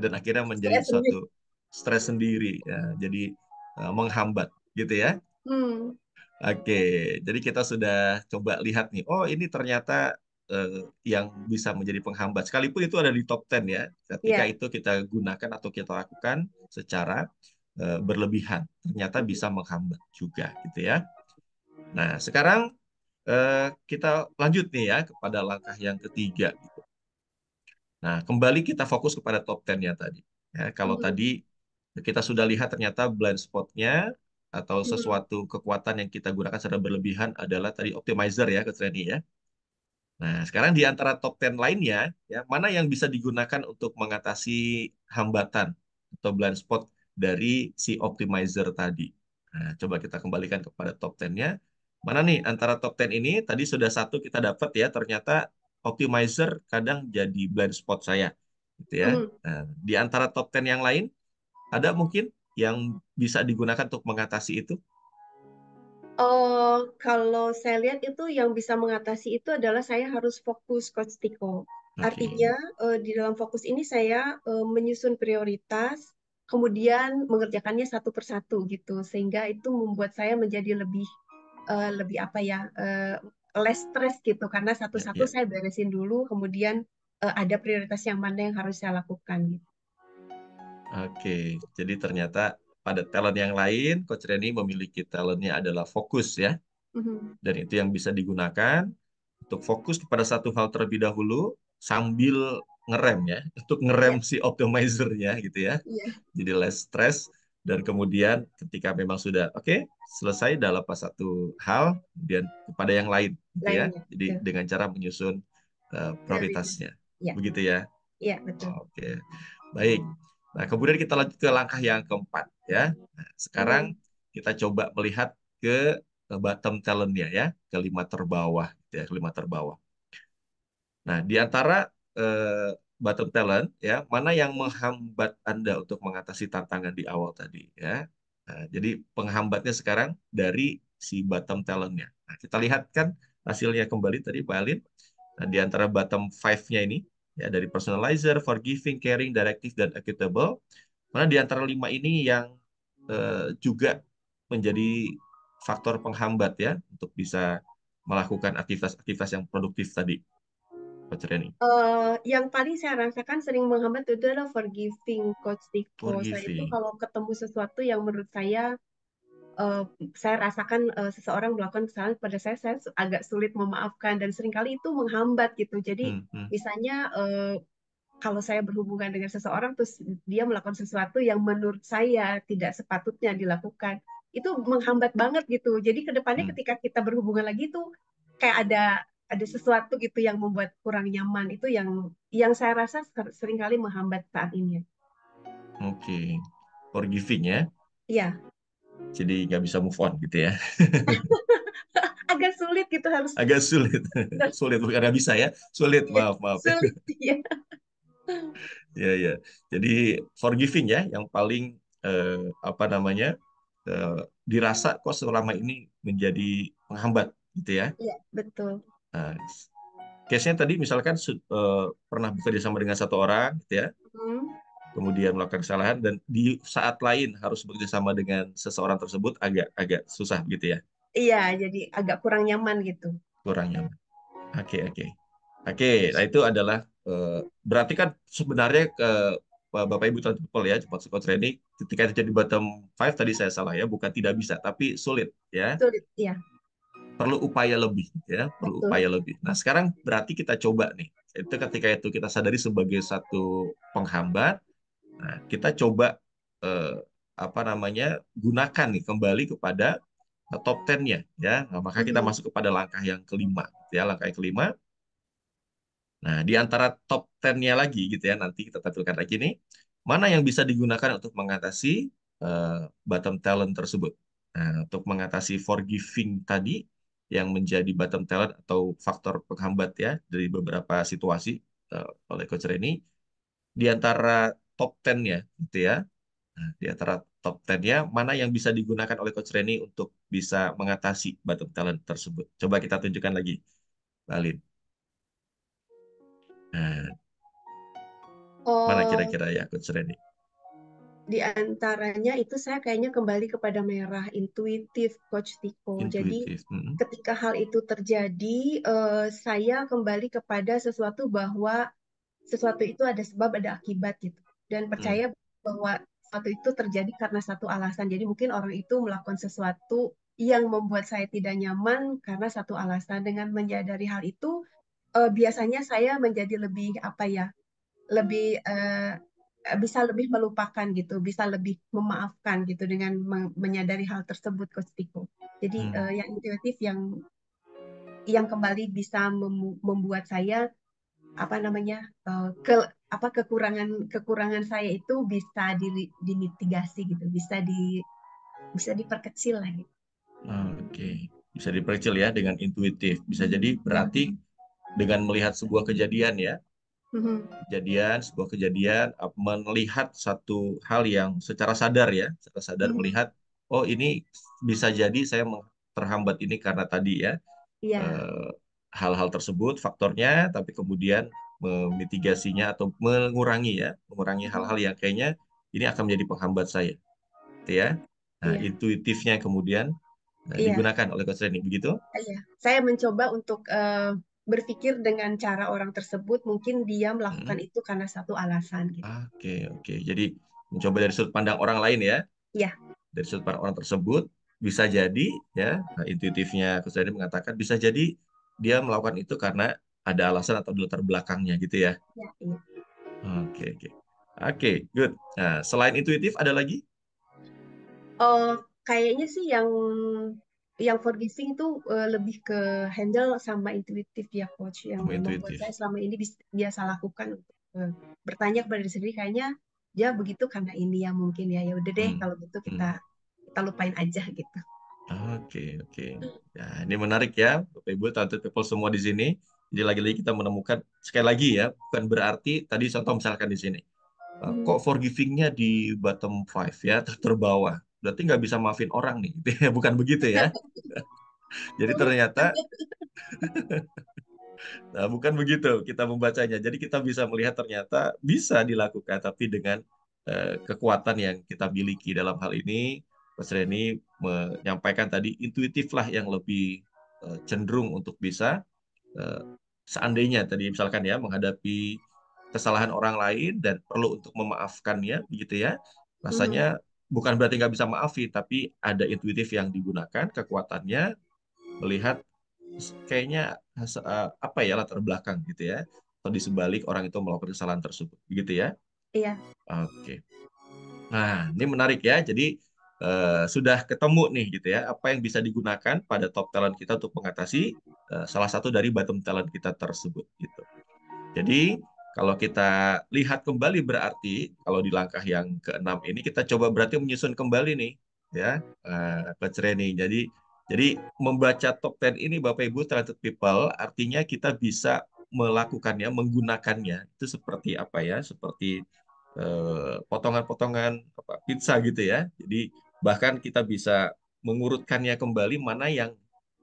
dan akhirnya menjadi stres sendiri. suatu stres sendiri ya. Jadi menghambat gitu ya. Hmm, Oke, jadi kita sudah coba lihat nih. Oh, ini ternyata eh, yang bisa menjadi penghambat. Sekalipun itu ada di top 10 ya. Ketika iya. itu kita gunakan atau kita lakukan secara berlebihan, ternyata bisa menghambat juga gitu ya. Nah, sekarang kita lanjut nih ya kepada langkah yang ketiga gitu. Nah, kembali kita fokus kepada top 10-nya tadi. Ya, kalau Hmm, tadi kita sudah lihat ternyata blind spot-nya atau hmm. sesuatu kekuatan yang kita gunakan secara berlebihan adalah tadi optimizer ya, Coach Reni ya. Nah, sekarang di antara top 10 lainnya, ya, mana yang bisa digunakan untuk mengatasi hambatan atau blind spot dari si optimizer tadi. Nah, coba kita kembalikan kepada top 10-nya. Mana nih antara top 10 ini, tadi sudah satu kita dapat ya, ternyata optimizer kadang jadi blind spot saya. Gitu ya. Hmm. Nah, di antara top 10 yang lain, ada mungkin yang bisa digunakan untuk mengatasi itu? Oh, kalau saya lihat itu yang bisa mengatasi itu adalah saya harus fokus, Coach Tiko. Oke. Artinya di dalam fokus ini saya menyusun prioritas, kemudian mengerjakannya satu persatu gitu, sehingga itu membuat saya menjadi lebih apa ya, less stress gitu, karena Ya, satu-satu ya. saya beresin dulu, kemudian ada prioritas yang mana yang harus saya lakukan gitu. Oke, jadi ternyata pada talent yang lain, Coach Reni memiliki talentnya adalah fokus ya, Mhm. dan itu yang bisa digunakan untuk fokus kepada satu hal terlebih dahulu sambil ngerem ya, untuk ngerem Iya, si optimizernya gitu ya, iya, jadi less stress dan kemudian ketika memang sudah oke selesai dalam pas satu hal, kemudian kepada yang lain gitu ya, lainnya, jadi betul. dengan cara menyusun Prioritas. prioritasnya, Iya, begitu ya. iya betul. Oke, baik. Nah, kemudian kita lanjut ke langkah yang keempat ya. Nah, sekarang Mhm. kita coba melihat ke bottom talent-nya ya, kelima terbawah, gitu ya, kelima terbawah. Nah, di antara bottom talent ya, mana yang menghambat Anda untuk mengatasi tantangan di awal tadi ya. Nah, jadi penghambatnya sekarang dari si bottom talent-nya. Nah, kita lihat kan hasilnya kembali tadi Pak Alin. Nah, di antara bottom five-nya ini, ya dari personalizer, forgiving, caring, directive, dan equitable, mana di antara lima ini yang juga menjadi faktor penghambat ya untuk bisa melakukan aktivitas-aktivitas yang produktif tadi, Pak Reni. Yang paling saya rasakan sering menghambat itu adalah forgiving, Coach Tiko. Saya itu Forgiving. kalau ketemu sesuatu yang menurut eh, saya rasakan seseorang melakukan kesalahan pada saya agak sulit memaafkan dan seringkali itu menghambat gitu. Jadi Hmm, hmm, misalnya kalau saya berhubungan dengan seseorang terus dia melakukan sesuatu yang menurut saya tidak sepatutnya dilakukan, itu menghambat banget gitu. Jadi kedepannya hmm. ketika kita berhubungan lagi tuh kayak ada sesuatu gitu yang membuat kurang nyaman. Itu yang saya rasa seringkali menghambat saat ini. Oke. Forgiving ya. Iya, Jadi nggak bisa move on gitu ya. agak sulit gitu harus Agak sulit. Sulit, bukan nggak bisa ya. Sulit, iya, maaf, maaf. sulit ya. Ya, ya. Jadi forgiving ya, yang paling eh, apa namanya eh, dirasa kok selama ini menjadi penghambat gitu ya. Iya, betul. Nah, case-nya tadi misalkan pernah bekerja sama dengan satu orang gitu ya, Hmm. kemudian melakukan kesalahan dan di saat lain harus bekerja sama dengan seseorang tersebut agak agak susah gitu ya, Iya, jadi agak kurang nyaman gitu. kurang nyaman. Oke, oke. Oke, nah itu adalah berarti kan sebenarnya ke Bapak Ibu Talented People ya, cepat Coach Reni, ketika itu jadi bottom five tadi saya salah ya, bukan tidak bisa, tapi sulit ya, Sulit, ya, perlu upaya lebih ya, perlu betul. upaya lebih. Nah sekarang berarti kita coba nih, itu ketika itu kita sadari sebagai satu penghambat, nah kita coba apa namanya gunakan nih kembali kepada top 10-nya ya. Nah, maka kita Mhm. masuk kepada langkah yang kelima, ya langkah yang kelima. Nah, di antara top 10-nya lagi gitu ya, nanti kita tampilkan lagi nih, mana yang bisa digunakan untuk mengatasi bottom talent tersebut. Nah, untuk mengatasi forgiving tadi, yang menjadi bottom talent atau faktor penghambat ya, dari beberapa situasi oleh Coach Reni, di antara top 10-nya gitu ya, nah, di antara top 10-nya, mana yang bisa digunakan oleh Coach Reni untuk bisa mengatasi bottom talent tersebut. Coba kita tunjukkan lagi, Balin. Nah, mana Oh, kira-kira ya Coach Reni? di antaranya itu saya kayaknya kembali kepada merah intuitif, Coach Tiko. Jadi Intuitif. Mm. ketika hal itu terjadi, saya kembali kepada sesuatu bahwa sesuatu itu ada sebab, ada akibat gitu. Dan Mm. percaya bahwa sesuatu itu terjadi karena satu alasan. Jadi mungkin orang itu melakukan sesuatu yang membuat saya tidak nyaman karena satu alasan. Dengan menyadari hal itu, biasanya saya menjadi lebih apa ya, lebih bisa lebih melupakan gitu, bisa lebih memaafkan gitu dengan menyadari hal tersebut, Coach Tiko. Jadi Mm. yang intuitif yang kembali bisa membuat saya apa namanya apa kekurangan kekurangan saya itu bisa dimitigasi gitu, bisa diperkecil lah gitu. Oke. Bisa diperkecil ya dengan intuitif. Bisa jadi berarti dengan melihat sebuah kejadian ya, Mhm. sebuah kejadian, melihat satu hal yang secara sadar ya, secara sadar Mhm. melihat, oh ini bisa jadi saya terhambat ini karena tadi ya, Iya, eh, hal-hal tersebut faktornya, tapi kemudian memitigasinya atau mengurangi mhm. hal-hal yang kayaknya ini akan menjadi penghambat saya, gitu ya. Nah, Iya, intuitifnya kemudian iya, digunakan oleh Coach Reni, begitu? iya. Saya mencoba untuk berpikir dengan cara orang tersebut, mungkin dia Hmm. melakukan itu karena satu alasan gitu. Oke, oke. Jadi mencoba dari sudut pandang orang lain ya, Iya, dari sudut pandang orang tersebut bisa jadi ya, nah, intuitifnya Coach Reni mengatakan bisa jadi dia melakukan itu karena ada alasan atau latar belakangnya gitu ya. iya, iya. Oke, oke. Oke, good. Nah, selain intuitif ada lagi? Oh, kayaknya sih yang forgiving itu lebih ke handle sama intuitif ya, Coach, yang Kamu membuat intuitif. saya selama ini biasa lakukan untuk bertanya kepada diri sendiri, kayaknya dia begitu karena ini ya mungkin ya, ya udah deh Hmm. kalau gitu kita Hmm. kita lupain aja gitu. Oke, oke. Ya, ini menarik ya, Bapak Ibu, talented people semua di sini. Jadi lagi-lagi kita menemukan, sekali lagi ya, bukan berarti tadi contoh misalkan di sini. Hmm. Kok forgiving-nya di bottom five ya, terbawah. Berarti nggak bisa maafin orang nih. Bukan begitu ya. Jadi ternyata, nah, bukan begitu kita membacanya. Jadi kita bisa melihat ternyata bisa dilakukan, tapi dengan kekuatan yang kita miliki dalam hal ini. Mas Reni menyampaikan tadi, intuitif lah yang lebih cenderung untuk bisa eh, seandainya tadi misalkan ya menghadapi kesalahan orang lain dan perlu untuk memaafkannya begitu ya Mhm. rasanya bukan berarti nggak bisa maafin tapi ada intuitif yang digunakan kekuatannya melihat kayaknya apa ya latar belakang gitu ya atau di sebalik orang itu melakukan kesalahan tersebut begitu ya. Iya. Oke. Nah, ini menarik ya. Jadi sudah ketemu nih gitu ya, apa yang bisa digunakan pada top talent kita untuk mengatasi salah satu dari bottom talent kita tersebut gitu. Jadi kalau kita lihat kembali berarti kalau di langkah yang keenam ini kita coba berarti menyusun kembali nih ya Coach Reni. Jadi membaca top 10 ini Bapak Ibu talented people artinya kita bisa melakukannya, menggunakannya itu seperti apa ya? Seperti potongan-potongan pizza gitu ya. Jadi bahkan kita bisa mengurutkannya kembali mana yang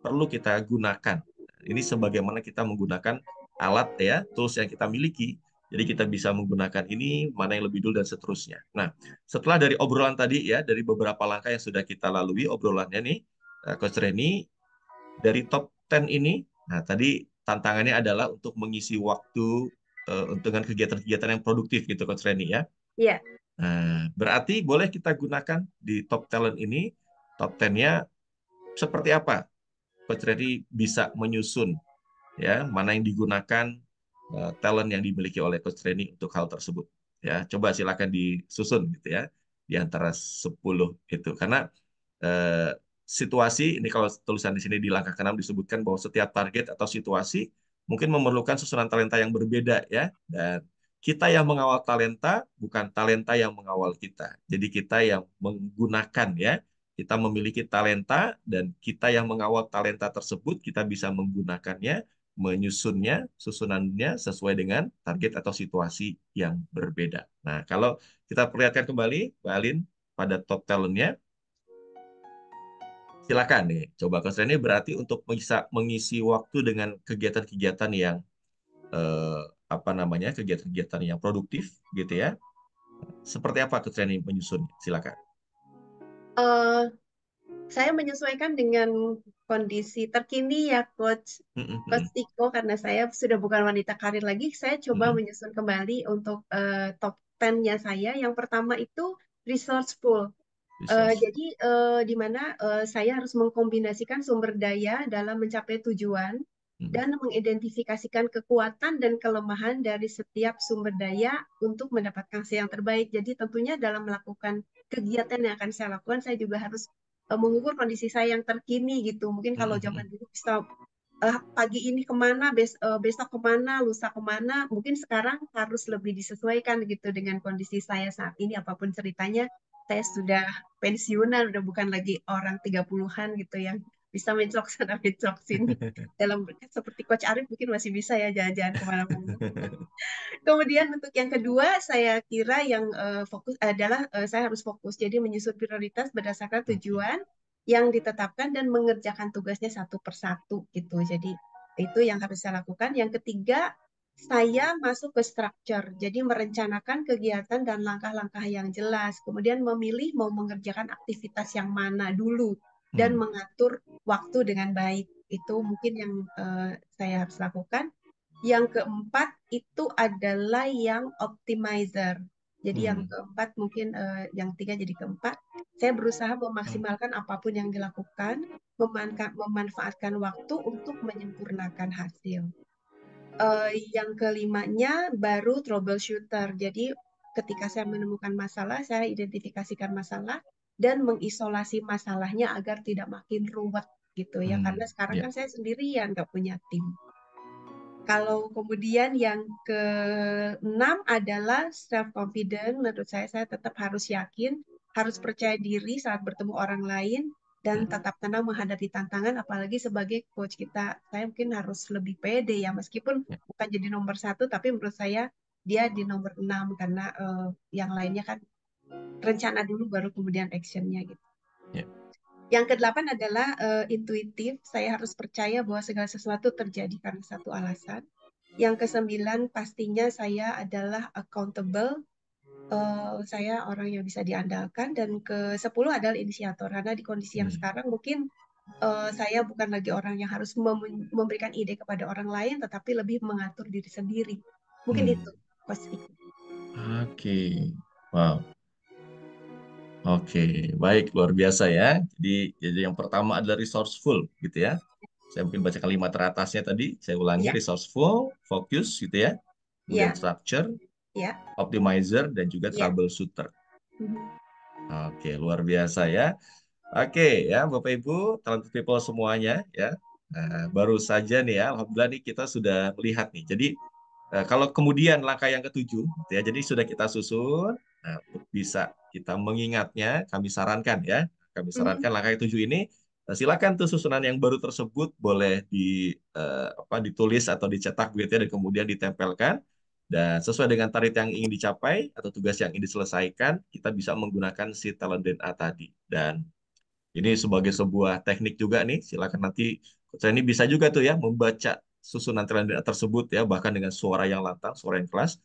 perlu kita gunakan. Ini sebagaimana kita menggunakan alat ya, tools yang kita miliki. Jadi kita bisa menggunakan ini, mana yang lebih dulu dan seterusnya. Nah, setelah dari obrolan tadi ya, dari beberapa langkah yang sudah kita lalui obrolannya nih, Coach Reni, dari top 10 ini, nah tadi tantangannya adalah untuk mengisi waktu dengan kegiatan-kegiatan yang produktif gitu Coach Reni ya. Iya. Nah, berarti boleh kita gunakan di top talent ini, top 10-nya seperti apa? Coach Reni bisa menyusun ya, mana yang digunakan talent yang dimiliki oleh Coach Reni untuk hal tersebut. Ya, coba silakan disusun gitu ya di antara 10 itu. Karena situasi ini kalau tulisan di sini di langkah ke-6 disebutkan bahwa setiap target atau situasi mungkin memerlukan susunan talenta yang berbeda ya. Dan kita yang mengawal talenta bukan talenta yang mengawal kita. Jadi kita yang menggunakan ya. Kita memiliki talenta dan kita yang mengawal talenta tersebut kita bisa menggunakannya, menyusunnya, susunannya sesuai dengan target atau situasi yang berbeda. Nah, kalau kita perlihatkan kembali, Mbak Alin, pada top talent-nya, silakan nih. Coba Coach Reni berarti untuk bisa mengisi waktu dengan kegiatan-kegiatan yang apa namanya, kegiatan-kegiatan yang produktif gitu ya. Seperti apa Coach Reni menyusun? Silakan. Eh, saya menyesuaikan dengan kondisi terkini ya Coach Tiko, karena saya sudah bukan wanita karir lagi. Saya coba menyusun kembali untuk top 10-nya saya. Yang pertama itu resourceful. Jadi di mana saya harus mengkombinasikan sumber daya dalam mencapai tujuan dan mengidentifikasikan kekuatan dan kelemahan dari setiap sumber daya untuk mendapatkan hasil yang terbaik. Jadi tentunya dalam melakukan kegiatan yang akan saya lakukan, saya juga harus mengukur kondisi saya yang terkini gitu. Mungkin kalau zaman dulu bisa pagi ini kemana, besok kemana, lusa kemana, mungkin sekarang harus lebih disesuaikan gitu dengan kondisi saya saat ini, apapun ceritanya. Saya sudah pensiunan, udah bukan lagi orang 30-an gitu yang bisa mencok sana mencok sini. Dalam seperti Coach Arif mungkin masih bisa ya jalan-jalan kemana-mana. Kemudian untuk yang kedua, saya kira yang fokus adalah saya harus fokus. Jadi menyusun prioritas berdasarkan tujuan yang ditetapkan dan mengerjakan tugasnya satu persatu gitu. Jadi itu yang harus saya lakukan. Yang ketiga, saya masuk ke structure. Jadi merencanakan kegiatan dan langkah-langkah yang jelas. Kemudian memilih mau mengerjakan aktivitas yang mana dulu dan mengatur waktu dengan baik. Itu mungkin yang saya harus lakukan. Yang keempat itu adalah yang optimizer. Jadi yang keempat mungkin yang tiga jadi keempat. Saya berusaha memaksimalkan apapun yang dilakukan, memanfaatkan waktu untuk menyempurnakan hasil. Yang kelimanya baru troubleshooter. Jadi ketika saya menemukan masalah, saya identifikasikan masalah dan mengisolasi masalahnya agar tidak makin ruwet gitu ya. Karena sekarang kan saya sendirian, nggak punya tim. Kalau kemudian yang keenam adalah self-confident, menurut saya tetap harus yakin, harus percaya diri saat bertemu orang lain, dan tetap tenang menghadapi tantangan, apalagi sebagai coach kita. Saya mungkin harus lebih pede ya, meskipun bukan jadi nomor 1, tapi menurut saya dia di nomor 6, karena yang lainnya kan rencana dulu, baru kemudian actionnya gitu. Yang kedelapan adalah intuitif. Saya harus percaya bahwa segala sesuatu terjadi karena satu alasan. Yang kesembilan pastinya saya adalah accountable. Saya orang yang bisa diandalkan. Dan ke-10 adalah inisiator. Karena di kondisi yang sekarang mungkin saya bukan lagi orang yang harus memberikan ide kepada orang lain, tetapi lebih mengatur diri sendiri. Mungkin itu, Coach Iko. Oke, wow. Oke, baik, luar biasa ya. Jadi yang pertama adalah resourceful, gitu ya. Saya mungkin baca kalimat teratasnya tadi. Saya ulangi, resourceful, fokus, gitu ya. Kemudian structure, optimizer, dan juga troubleshooter. Oke, luar biasa ya. Oke, ya Bapak Ibu, talented people semuanya ya. Nah, baru saja nih ya, alhamdulillah nih kita sudah melihat nih. Jadi kalau kemudian langkah yang ketujuh, gitu ya, jadi sudah kita susun. Nah, untuk bisa kita mengingatnya, kami sarankan ya. Kami sarankan langkah ketujuh ini, silakan tuh susunan yang baru tersebut boleh ditulis atau dicetak gitu ya, dan kemudian ditempelkan. Dan sesuai dengan target yang ingin dicapai atau tugas yang ingin diselesaikan, kita bisa menggunakan si talent DNA tadi. Dan ini sebagai sebuah teknik juga nih, silakan nanti saya ini bisa juga tuh ya membaca susunan talent DNA tersebut ya, bahkan dengan suara yang lantang, suara yang keras,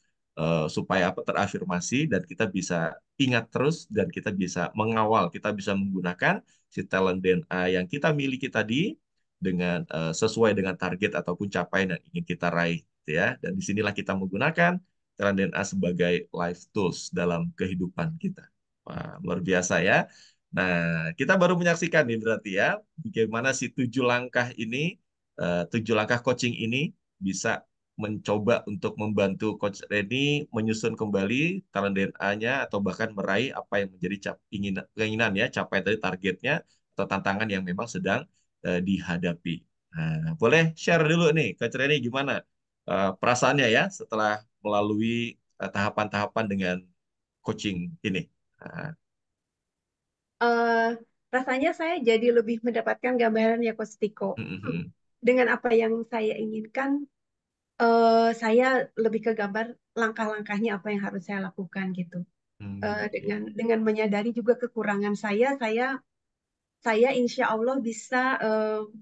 supaya terafirmasi dan kita bisa ingat terus dan kita bisa mengawal, kita bisa menggunakan si talent DNA yang kita miliki tadi dengan sesuai dengan target ataupun capaian yang ingin kita raih, gitu ya. Dan disinilah kita menggunakan talent DNA sebagai life tools dalam kehidupan kita. Wah, luar biasa ya. Nah, kita baru menyaksikan nih berarti ya, bagaimana si 7 langkah ini, 7 langkah coaching ini bisa mencoba untuk membantu Coach Reni menyusun kembali talent DNA-nya atau bahkan meraih apa yang menjadi keinginan ya, capaian dari targetnya atau tantangan yang memang sedang dihadapi. Nah, boleh share dulu nih, Coach Reni gimana perasaannya ya setelah melalui tahapan-tahapan dengan coaching ini. Nah, Eh, Rasanya saya jadi lebih mendapatkan gambaran ya Coach Tiko. Dengan apa yang saya inginkan, saya lebih ke gambar langkah-langkahnya apa yang harus saya lakukan gitu. Dengan menyadari juga kekurangan saya insya Allah bisa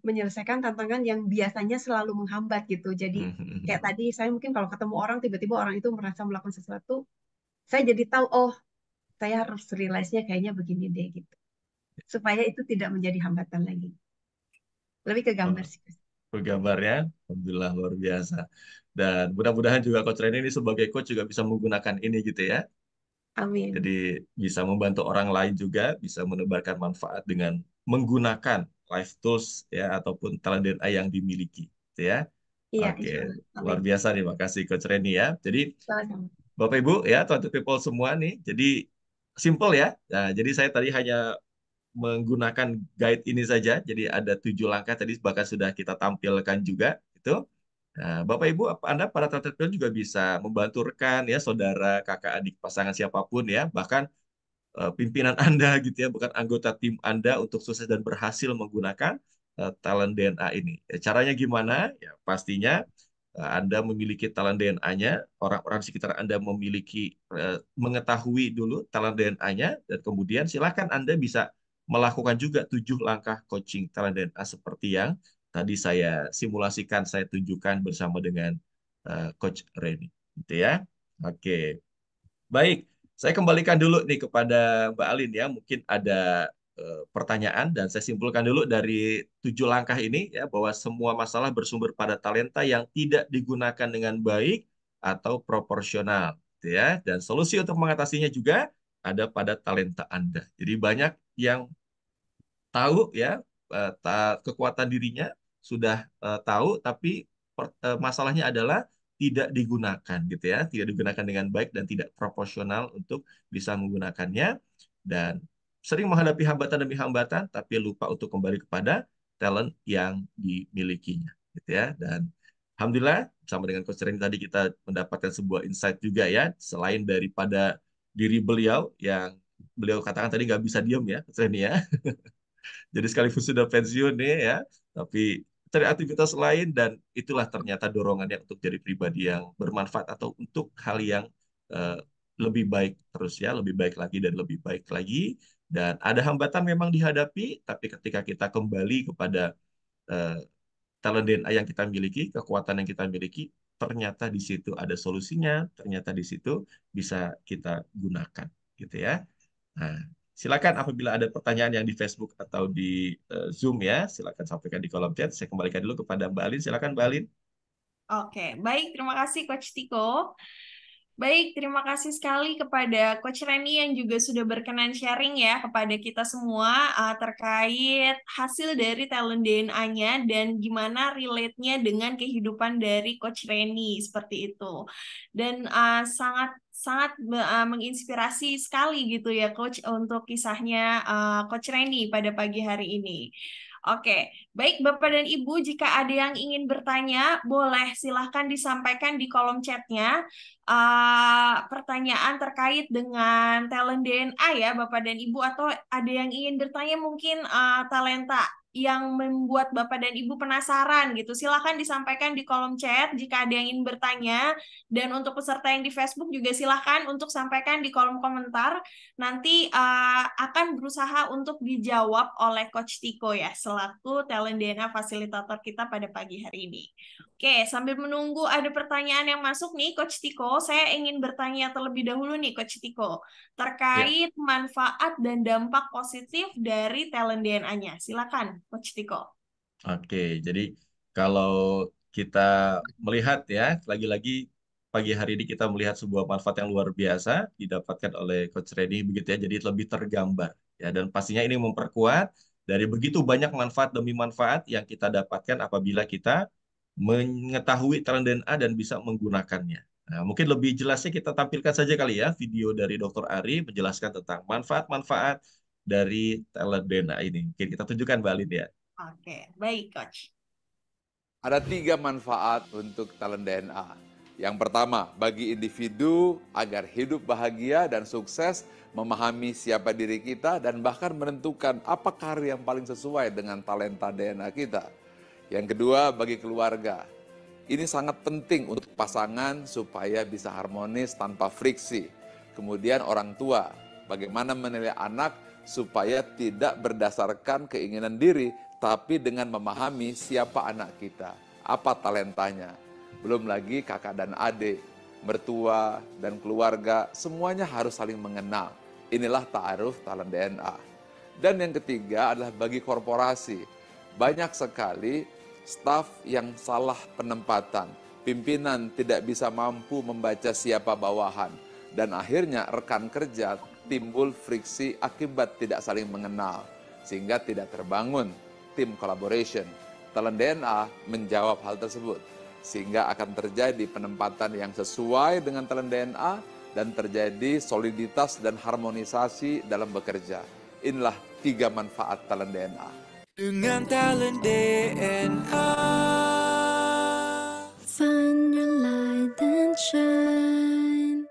menyelesaikan tantangan yang biasanya selalu menghambat gitu. Jadi kayak tadi saya mungkin kalau ketemu orang tiba-tiba orang itu merasa melakukan sesuatu, saya jadi tahu oh saya harus realize-nya kayaknya begini deh gitu. Supaya itu tidak menjadi hambatan lagi. Lebih ke gambar sih. Gambarnya, alhamdulillah luar biasa. Dan mudah-mudahan juga Coach Reni ini sebagai coach juga bisa menggunakan ini gitu ya. Amin. Jadi bisa membantu orang lain juga, bisa menebarkan manfaat dengan menggunakan life tools ya ataupun talent DNA yang dimiliki, gitu ya. Iya, Oke, insya Allah. luar Amin. biasa nih, makasih Coach Reni ya. Jadi Sama-sama. Bapak Ibu ya, tuan people semua nih, jadi simple ya. Nah, jadi saya tadi hanya menggunakan guide ini saja. Jadi ada 7 langkah tadi bahkan sudah kita tampilkan juga itu. Nah, Bapak Ibu, Anda para trader juga bisa membantu rekan ya, saudara, kakak, adik, pasangan siapapun ya, bahkan pimpinan Anda gitu ya, bukan anggota tim Anda untuk sukses dan berhasil menggunakan talent DNA ini. Ya, caranya gimana? Ya, pastinya Anda memiliki talent DNA-nya, orang-orang di sekitar Anda memiliki mengetahui dulu talent DNA-nya, dan kemudian silakan Anda bisa melakukan juga 7 langkah coaching talent DNA seperti yang tadi saya simulasikan, saya tunjukkan bersama dengan Coach Reni. Gitu ya. Oke. Baik, saya kembalikan dulu nih kepada Mbak Alin ya. Mungkin ada pertanyaan dan saya simpulkan dulu dari 7 langkah ini ya bahwa semua masalah bersumber pada talenta yang tidak digunakan dengan baik atau proporsional, gitu ya. Dan solusi untuk mengatasinya juga ada pada talenta Anda. Jadi banyak yang tahu ya kekuatan dirinya sudah tahu tapi masalahnya adalah tidak digunakan gitu ya, tidak digunakan dengan baik dan tidak proporsional untuk bisa menggunakannya dan sering menghadapi hambatan demi hambatan tapi lupa untuk kembali kepada talent yang dimilikinya gitu ya. Dan alhamdulillah sama dengan Coach Reni tadi kita mendapatkan sebuah insight juga ya, selain daripada diri beliau yang beliau katakan tadi nggak bisa diam ya Coach Reni ya. Jadi sekaligus sudah pensiun nih ya, tapi cari aktivitas lain dan itulah ternyata dorongannya untuk jadi pribadi yang bermanfaat atau untuk hal yang eh, lebih baik terus ya, lebih baik lagi dan lebih baik lagi. Dan ada hambatan memang dihadapi, tapi ketika kita kembali kepada eh, talent DNA yang kita miliki, kekuatan yang kita miliki, ternyata di situ ada solusinya, ternyata di situ bisa kita gunakan, gitu ya. Nah, silakan apabila ada pertanyaan yang di Facebook atau di Zoom ya, silakan sampaikan di kolom chat. Saya kembalikan dulu kepada Mbak Alin. Silakan Mbak Alin. Oke, baik. Terima kasih Coach Tiko. Baik, terima kasih sekali kepada Coach Reni yang juga sudah berkenan sharing ya kepada kita semua terkait hasil dari talent DNA-nya dan gimana relate-nya dengan kehidupan dari Coach Reni seperti itu. Dan sangat sangat menginspirasi sekali gitu ya Coach untuk kisahnya Coach Reni pada pagi hari ini. Oke, baik Bapak dan Ibu, jika ada yang ingin bertanya, boleh silahkan disampaikan di kolom chatnya pertanyaan terkait dengan talent DNA ya Bapak dan Ibu, atau ada yang ingin bertanya mungkin talenta yang membuat Bapak dan Ibu penasaran gitu. Silahkan disampaikan di kolom chat jika ada yang ingin bertanya, dan untuk peserta yang di Facebook juga silahkan untuk sampaikan di kolom komentar. Nanti akan berusaha untuk dijawab oleh Coach Tiko ya, selaku talent DNA fasilitator kita pada pagi hari ini. Oke, sambil menunggu ada pertanyaan yang masuk nih, Coach Tiko, saya ingin bertanya terlebih dahulu nih, Coach Tiko, terkait manfaat dan dampak positif dari talent DNA-nya. Silakan, Coach Tiko. Oke, jadi kalau kita melihat ya, lagi-lagi pagi hari ini kita melihat sebuah manfaat yang luar biasa didapatkan oleh Coach Reni begitu ya, jadi lebih tergambar ya, dan pastinya ini memperkuat dari begitu banyak manfaat demi manfaat yang kita dapatkan apabila kita mengetahui talent DNA dan bisa menggunakannya. Nah, mungkin lebih jelasnya kita tampilkan saja kali ya video dari Dr. Ari menjelaskan tentang manfaat-manfaat dari talent DNA ini. Mungkin kita tunjukkan Mbak Alin ya. Oke, baik Coach. Ada 3 manfaat untuk talent DNA. Yang pertama, bagi individu agar hidup bahagia dan sukses, memahami siapa diri kita dan bahkan menentukan apa karir yang paling sesuai dengan talenta DNA kita. Yang kedua, bagi keluarga. Ini sangat penting untuk pasangan supaya bisa harmonis tanpa friksi. Kemudian orang tua, bagaimana menilai anak supaya tidak berdasarkan keinginan diri, tapi dengan memahami siapa anak kita, apa talentanya. Belum lagi kakak dan adik, mertua dan keluarga, semuanya harus saling mengenal. Inilah ta'aruf talent DNA. Dan yang ketiga adalah bagi korporasi. Banyak sekali staf yang salah penempatan, pimpinan tidak bisa mampu membaca siapa bawahan, dan akhirnya rekan kerja timbul friksi akibat tidak saling mengenal, sehingga tidak terbangun tim collaboration. Talent DNA menjawab hal tersebut, sehingga akan terjadi penempatan yang sesuai dengan talent DNA dan terjadi soliditas dan harmonisasi dalam bekerja. Inilah 3 manfaat talent DNA. Dengan talent DNA. Find your light and shine.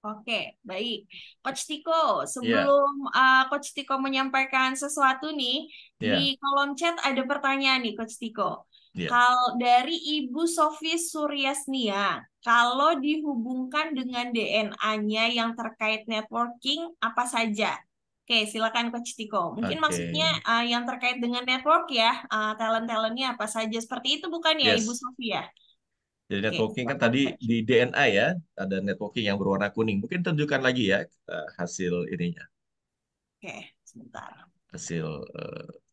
Oke, baik. Coach Tiko, Iya, sebelum Coach Tiko menyampaikan sesuatu nih, iya, di kolom chat ada pertanyaan nih, Coach Tiko. iya. Kalau dari Ibu Sofi Suryasnia, kalau dihubungkan dengan DNA-nya yang terkait networking, apa saja? Oke, silakan Coach Tiko. Mungkin Oke, maksudnya yang terkait dengan network ya, talent-talentnya apa saja. Seperti itu bukan ya, Ibu yes. Sofi ya? Jadi Oke, networking kan silakan tadi Coach. di DNA ya, ada networking yang berwarna kuning. Mungkin tunjukkan lagi ya hasil ininya, Oke, sebentar. hasil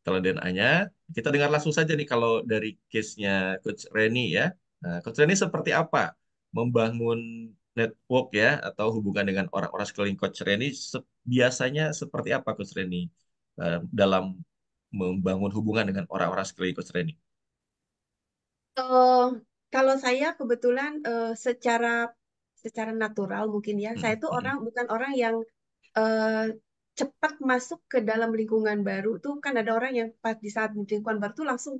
talent DNA-nya. Kita dengar langsung saja nih kalau dari case-nya Coach Reni ya. Nah, Coach Reni seperti apa membangun network ya atau hubungan dengan orang-orang sekeliling Coach Reni biasanya seperti apa Coach Reni dalam membangun hubungan dengan orang-orang sekeliling Coach Reni? Eh, Kalau saya kebetulan secara secara natural mungkin ya, saya Mm, itu mm, orang bukan orang yang eh, cepat masuk ke dalam lingkungan baru. Tuh kan ada orang yang pas di saat di lingkungan baru tuh langsung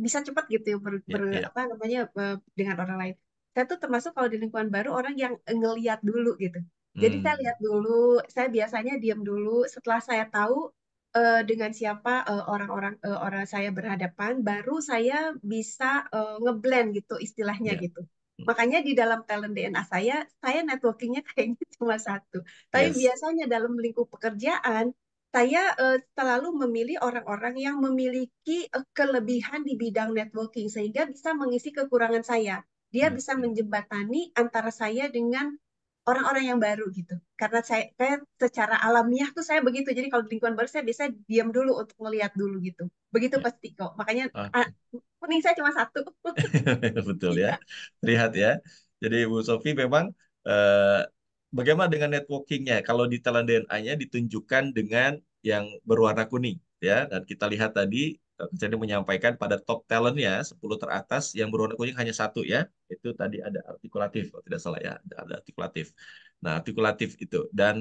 bisa cepat gitu ya ya, ya. apa namanya dengan orang lain. Saya tuh termasuk kalau di lingkungan baru orang yang ngeliat dulu gitu. Jadi saya Hmm, lihat dulu, saya biasanya diam dulu. Setelah saya tahu dengan siapa orang saya berhadapan, baru saya bisa ngeblend gitu istilahnya ya. gitu. Makanya di dalam talent DNA saya networkingnya kayaknya cuma satu. Tapi Yes. biasanya dalam lingkup pekerjaan, saya selalu memilih orang-orang yang memiliki kelebihan di bidang networking sehingga bisa mengisi kekurangan saya. Dia Hmm, bisa hmm. menjembatani antara saya dengan orang-orang yang baru gitu. Karena saya kayak secara alamiah tuh saya begitu. Jadi kalau di lingkungan baru saya biasa diam dulu untuk melihat dulu gitu. Begitu Ya. pasti kok. Makanya Oke. kuning saya cuma satu. Betul ya. Iya. Lihat ya. Jadi Bu Sofi memang eh, bagaimana dengan networkingnya? Kalau di talent DNA-nya ditunjukkan dengan yang berwarna kuning ya. Dan kita lihat tadi saya menyampaikan pada top talentnya 10 teratas yang berwarna kuning hanya satu ya. Itu tadi ada artikulatif, kalau tidak salah ya. Ada artikulatif. Nah, artikulatif itu. Dan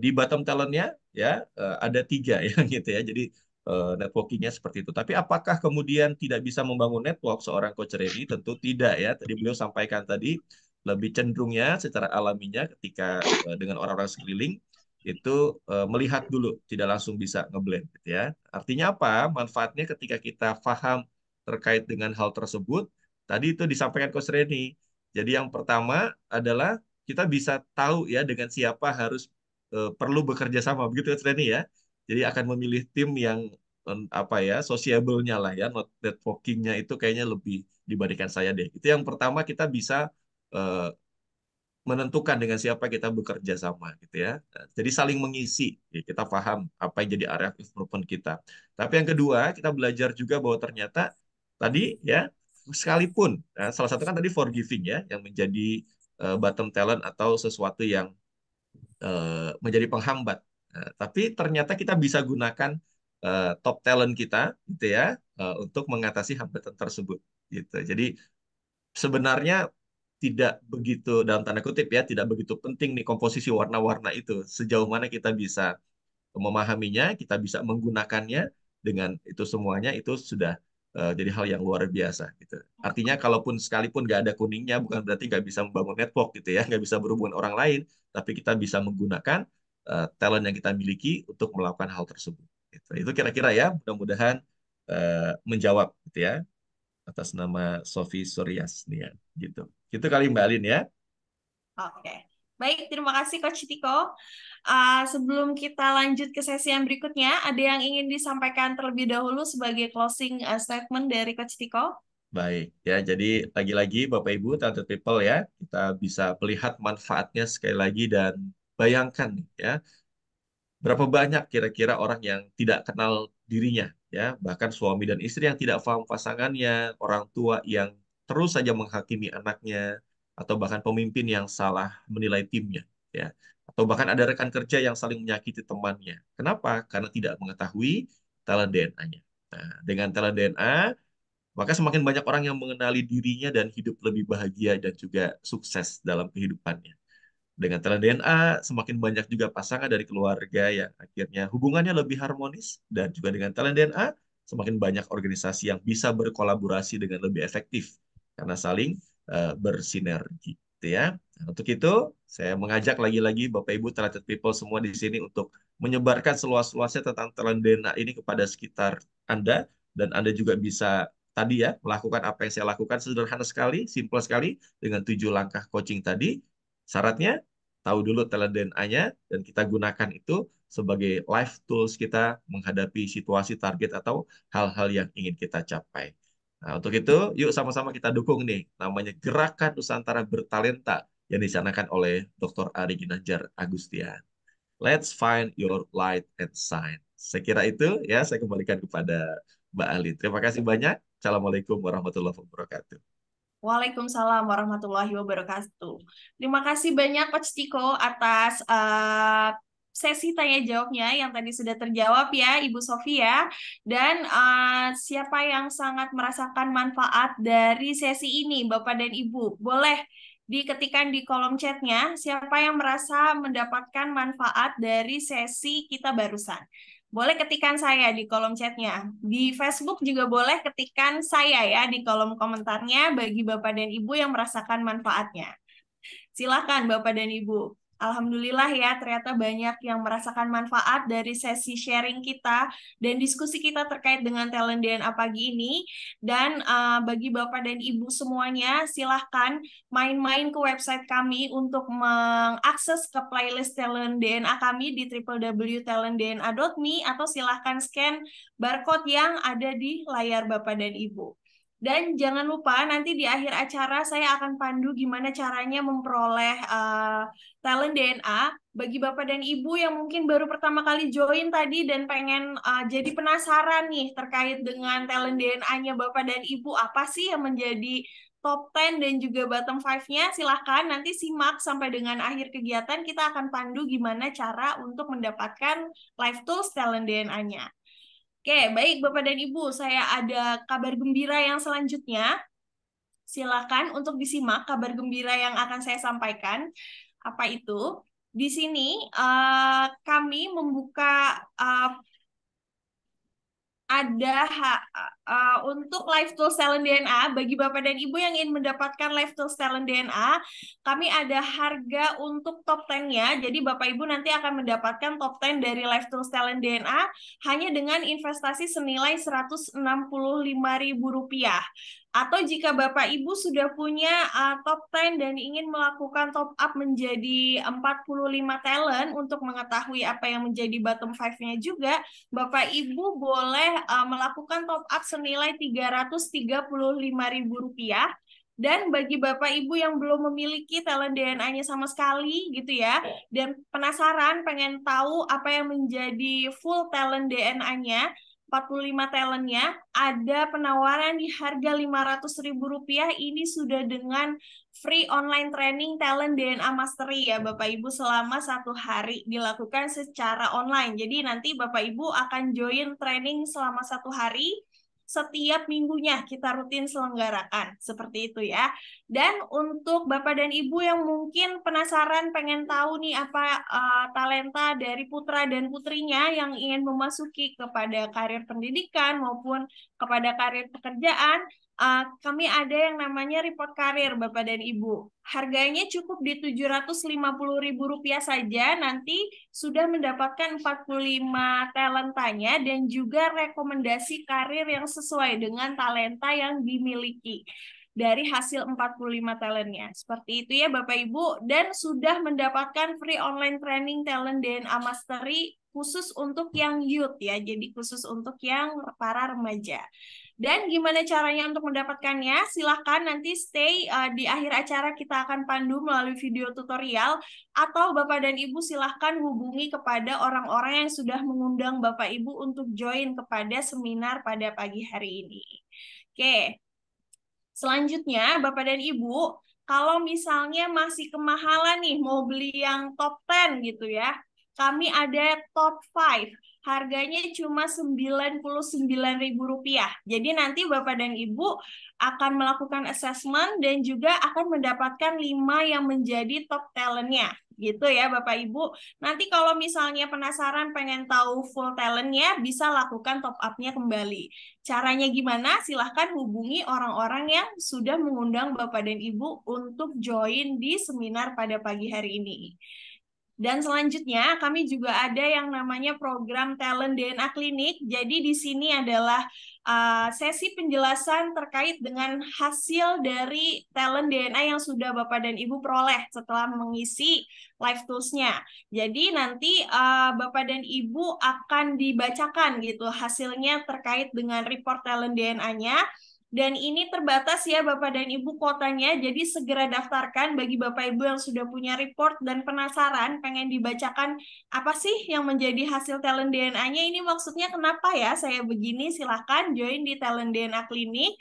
di bottom talentnya ya ada 3 yang gitu ya. Jadi networkingnya seperti itu. Tapi apakah kemudian tidak bisa membangun network seorang coach Reni? Tentu tidak ya. Tadi beliau sampaikan tadi lebih cenderungnya secara alaminya ketika dengan orang-orang sekeliling itu melihat dulu, tidak langsung bisa ngeblend gitu ya. Artinya apa? Manfaatnya ketika kita paham terkait dengan hal tersebut, tadi itu disampaikan Coach Reni. Jadi yang pertama adalah kita bisa tahu ya dengan siapa harus perlu bekerja sama begitu Coach Reni ya. Jadi akan memilih tim yang apa ya, sociable-nya lah ya, networking-nya itu kayaknya lebih dibandingkan saya deh. Itu yang pertama kita bisa eh, menentukan dengan siapa kita bekerja sama gitu ya. Jadi saling mengisi, ya, kita paham apa yang jadi area of improvement kita. Tapi yang kedua, kita belajar juga bahwa ternyata tadi ya, sekalipun salah satu kan tadi forgiving ya, yang menjadi bottom talent atau sesuatu yang menjadi penghambat. Tapi ternyata kita bisa gunakan top talent kita gitu ya untuk mengatasi hambatan tersebut gitu. Jadi sebenarnya tidak begitu dalam tanda kutip ya, tidak begitu penting nih komposisi warna-warna itu. Sejauh mana kita bisa memahaminya, kita bisa menggunakannya dengan itu semuanya itu sudah jadi hal yang luar biasa gitu. Artinya kalaupun sekalipun nggak ada kuningnya, bukan berarti nggak bisa membangun network gitu ya, nggak bisa berhubungan orang lain, tapi kita bisa menggunakan talent yang kita miliki untuk melakukan hal tersebut. Gitu. Itu kira-kira ya, mudah-mudahan menjawab gitu ya atas nama Sofi Suryasnia gitu. Gitu kali Mbak Alin ya. Oke. Baik, terima kasih Coach Tiko. Sebelum kita lanjut ke sesi yang berikutnya, ada yang ingin disampaikan terlebih dahulu sebagai closing statement dari Coach Tiko? Baik, ya jadi lagi-lagi Bapak Ibu, Talented People ya, kita bisa melihat manfaatnya sekali lagi dan bayangkan nih, ya, berapa banyak kira-kira orang yang tidak kenal dirinya, ya, bahkan suami dan istri yang tidak paham pasangannya, orang tua yang terus saja menghakimi anaknya, atau bahkan pemimpin yang salah menilai timnya, ya, atau bahkan ada rekan kerja yang saling menyakiti temannya. Kenapa? Karena tidak mengetahui talent DNA-nya. Nah, dengan talent DNA, maka semakin banyak orang yang mengenali dirinya dan hidup lebih bahagia dan juga sukses dalam kehidupannya. Dengan talent DNA, semakin banyak juga pasangan dari keluarga yang akhirnya hubungannya lebih harmonis. Dan juga dengan talent DNA, semakin banyak organisasi yang bisa berkolaborasi dengan lebih efektif. Karena saling bersinergi. Gitu ya. Nah, untuk itu, saya mengajak lagi-lagi Bapak Ibu talented people semua di sini untuk menyebarkan seluas-luasnya tentang talent DNA ini kepada sekitar Anda. Dan Anda juga bisa tadi ya, melakukan apa yang saya lakukan sederhana sekali, simple sekali, dengan 7 langkah coaching tadi. Syaratnya, tahu dulu talent DNA-nya, dan kita gunakan itu sebagai life tools kita menghadapi situasi target atau hal-hal yang ingin kita capai. Nah, untuk itu, yuk sama-sama kita dukung nih, namanya Gerakan Nusantara Bertalenta yang dicanangkan oleh Dr. Ari Ginanjar Agustian. Let's find your light and shine. Saya kira itu ya, saya kembalikan kepada Mbak Ali. Terima kasih banyak. Assalamualaikum warahmatullahi wabarakatuh. Waalaikumsalam warahmatullahi wabarakatuh. Terima kasih banyak Coach Tiko atas sesi tanya jawabnya yang tadi sudah terjawab ya Ibu Sofia. Dan siapa yang sangat merasakan manfaat dari sesi ini Bapak dan Ibu, boleh diketikkan di kolom chatnya siapa yang merasa mendapatkan manfaat dari sesi kita barusan. Boleh ketikkan saya di kolom chatnya. Di Facebook juga boleh ketikkan saya ya di kolom komentarnya bagi Bapak dan Ibu yang merasakan manfaatnya. Silakan Bapak dan Ibu. Alhamdulillah ya, ternyata banyak yang merasakan manfaat dari sesi sharing kita dan diskusi kita terkait dengan talent DNA pagi ini. Dan bagi Bapak dan Ibu semuanya, silahkan main-main ke website kami untuk mengakses ke playlist talent DNA kami di www.talentdna.me atau silahkan scan barcode yang ada di layar Bapak dan Ibu. Dan jangan lupa nanti di akhir acara saya akan pandu gimana caranya memperoleh talent DNA bagi Bapak dan Ibu yang mungkin baru pertama kali join tadi dan pengen jadi penasaran nih terkait dengan talent DNA-nya Bapak dan Ibu, apa sih yang menjadi top 10 dan juga bottom 5-nya. Silahkan nanti simak sampai dengan akhir kegiatan, kita akan pandu gimana cara untuk mendapatkan live tools talent DNA-nya. Oke, baik Bapak dan Ibu, saya ada kabar gembira yang selanjutnya. Silakan untuk disimak kabar gembira yang akan saya sampaikan. Apa itu? Di sini kami membuka untuk live tools talent DNA bagi Bapak dan Ibu yang ingin mendapatkan live tools talent DNA, kami ada harga untuk top 10-nya. Jadi Bapak Ibu nanti akan mendapatkan top 10 dari live tools talent DNA hanya dengan investasi senilai Rp165.000. Atau jika Bapak Ibu sudah punya top 10 dan ingin melakukan top up menjadi 45 talent untuk mengetahui apa yang menjadi bottom 5-nya juga, Bapak Ibu boleh melakukan top up senilai Rp335.000 Dan bagi Bapak Ibu yang belum memiliki talent DNA-nya sama sekali gitu ya, dan penasaran pengen tahu apa yang menjadi full talent DNA-nya, 45 talentnya, ada penawaran di harga Rp500.000. Ini sudah dengan free online training talent DNA Mastery ya Bapak Ibu, selama 1 hari dilakukan secara online. Jadi nanti Bapak Ibu akan join training selama 1 hari. Setiap minggunya kita rutin selenggarakan, seperti itu ya. Dan untuk Bapak dan Ibu yang mungkin penasaran pengen tahu nih apa talenta dari putra dan putrinya yang ingin memasuki kepada karir pendidikan maupun kepada karir pekerjaan, kami ada yang namanya report karir Bapak dan Ibu. Harganya cukup di Rp750.000 saja, nanti sudah mendapatkan 45 talentanya dan juga rekomendasi karir yang sesuai dengan talenta yang dimiliki dari hasil 45 talentnya. Seperti itu ya Bapak Ibu, dan sudah mendapatkan free online training talent DNA Mastery khusus untuk yang youth ya, jadi khusus untuk yang para remaja. Dan gimana caranya untuk mendapatkannya? Silahkan nanti stay di akhir acara kita akan pandu melalui video tutorial, atau Bapak dan Ibu silahkan hubungi kepada orang-orang yang sudah mengundang Bapak Ibu untuk join kepada seminar pada pagi hari ini. Oke, selanjutnya Bapak dan Ibu, kalau misalnya masih kemahalan nih mau beli yang top 10 gitu ya, kami ada top 5. Harganya cuma Rp99.000. Jadi nanti Bapak dan Ibu akan melakukan assessment dan juga akan mendapatkan 5 yang menjadi top talentnya. Gitu ya Bapak Ibu. Nanti kalau misalnya penasaran pengen tahu full talentnya, bisa lakukan top up-nya kembali. Caranya gimana? Silahkan hubungi orang-orang yang sudah mengundang Bapak dan Ibu untuk join di seminar pada pagi hari ini. Dan selanjutnya kami juga ada yang namanya program Talent DNA Klinik. Jadi di sini adalah sesi penjelasan terkait dengan hasil dari talent DNA yang sudah Bapak dan Ibu peroleh setelah mengisi live tools-nya. Jadi nanti Bapak dan Ibu akan dibacakan gitu hasilnya terkait dengan report talent DNA-nya. Dan ini terbatas ya Bapak dan Ibu kuotanya, jadi segera daftarkan bagi Bapak Ibu yang sudah punya report dan penasaran pengen dibacakan apa sih yang menjadi hasil talent DNA-nya. Ini maksudnya kenapa ya saya begini, silahkan join di Talent DNA Klinik.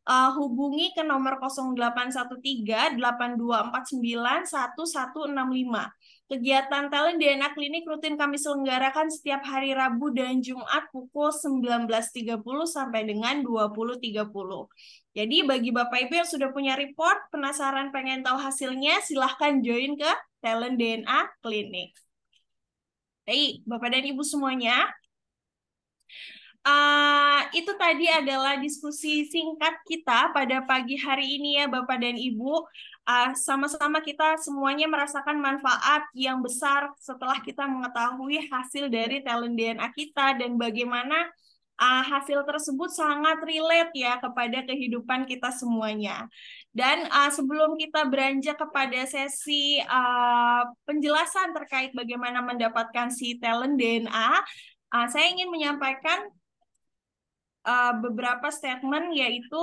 Hubungi ke nomor 0813-8249-1165. Kegiatan Talent DNA Klinik rutin kami selenggarakan setiap hari Rabu dan Jumat pukul 19.30 sampai dengan 20.30. Jadi bagi Bapak Ibu yang sudah punya report, penasaran pengen tahu hasilnya, silahkan join ke Talent DNA Klinik. Baik, Bapak dan Ibu semuanya. Itu tadi adalah diskusi singkat kita pada pagi hari ini ya Bapak dan Ibu. Sama-sama kita semuanya merasakan manfaat yang besar setelah kita mengetahui hasil dari talent DNA kita dan bagaimana hasil tersebut sangat relate ya kepada kehidupan kita semuanya. Dan sebelum kita beranjak kepada sesi penjelasan terkait bagaimana mendapatkan si talent DNA, saya ingin menyampaikan beberapa statement, yaitu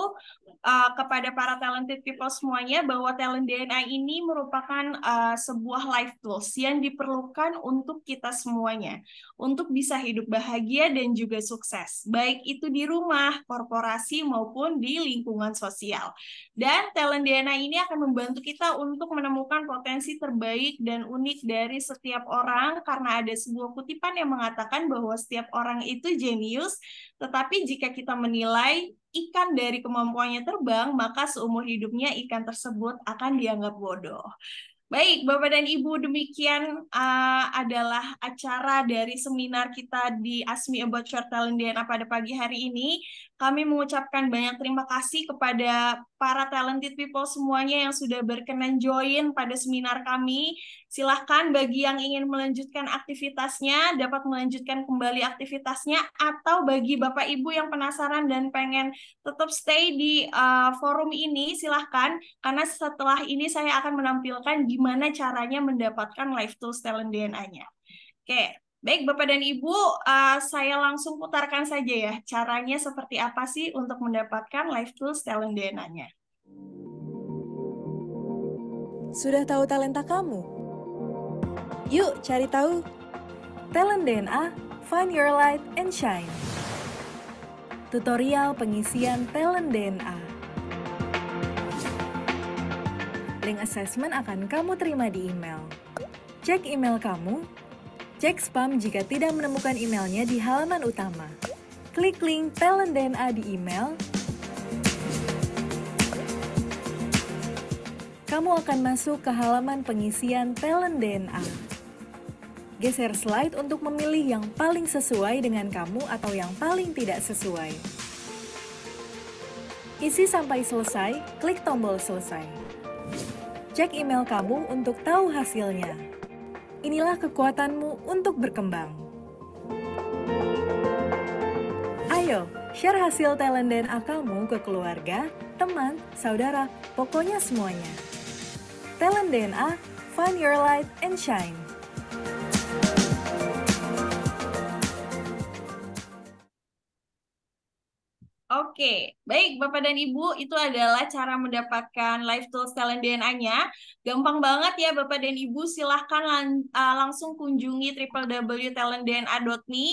kepada para talented people semuanya bahwa talent DNA ini merupakan sebuah life tools yang diperlukan untuk kita semuanya untuk bisa hidup bahagia dan juga sukses, baik itu di rumah, korporasi maupun di lingkungan sosial. Dan talent DNA ini akan membantu kita untuk menemukan potensi terbaik dan unik dari setiap orang, karena ada sebuah kutipan yang mengatakan bahwa setiap orang itu jenius, tetapi jika kita menilai ikan dari kemampuannya terbang, maka seumur hidupnya ikan tersebut akan dianggap bodoh. Baik, Bapak dan Ibu, demikian adalah acara dari seminar kita di Ask Me About Your Talent DNA pada pagi hari ini. Kami mengucapkan banyak terima kasih kepada para talented people semuanya yang sudah berkenan join pada seminar kami. Silahkan bagi yang ingin melanjutkan aktivitasnya, dapat melanjutkan kembali aktivitasnya, atau bagi Bapak Ibu yang penasaran dan pengen tetap stay di forum ini, silahkan, karena setelah ini saya akan menampilkan gimana caranya mendapatkan live tools talent DNA-nya. Oke. Baik, Bapak dan Ibu, saya langsung putarkan saja ya, caranya seperti apa sih untuk mendapatkan live tools talent DNA-nya. Sudah tahu talenta kamu? Yuk cari tahu. Talent DNA, Find Your Light and Shine. Tutorial pengisian Talent DNA. Link assessment akan kamu terima di email. Cek email kamu, cek spam jika tidak menemukan emailnya di halaman utama. Klik link Talent DNA di email. Kamu akan masuk ke halaman pengisian Talent DNA. Geser slide untuk memilih yang paling sesuai dengan kamu atau yang paling tidak sesuai. Isi sampai selesai, klik tombol selesai. Cek email kamu untuk tahu hasilnya. Inilah kekuatanmu untuk berkembang. Ayo, share hasil talent DNA kamu ke keluarga, teman, saudara, pokoknya semuanya. Talent DNA, Find Your Light and Shine. Oke, baik Bapak dan Ibu, itu adalah cara mendapatkan Live Tools Talent DNA-nya. Gampang banget ya Bapak dan Ibu, silahkan langsung kunjungi www.talentdna.me.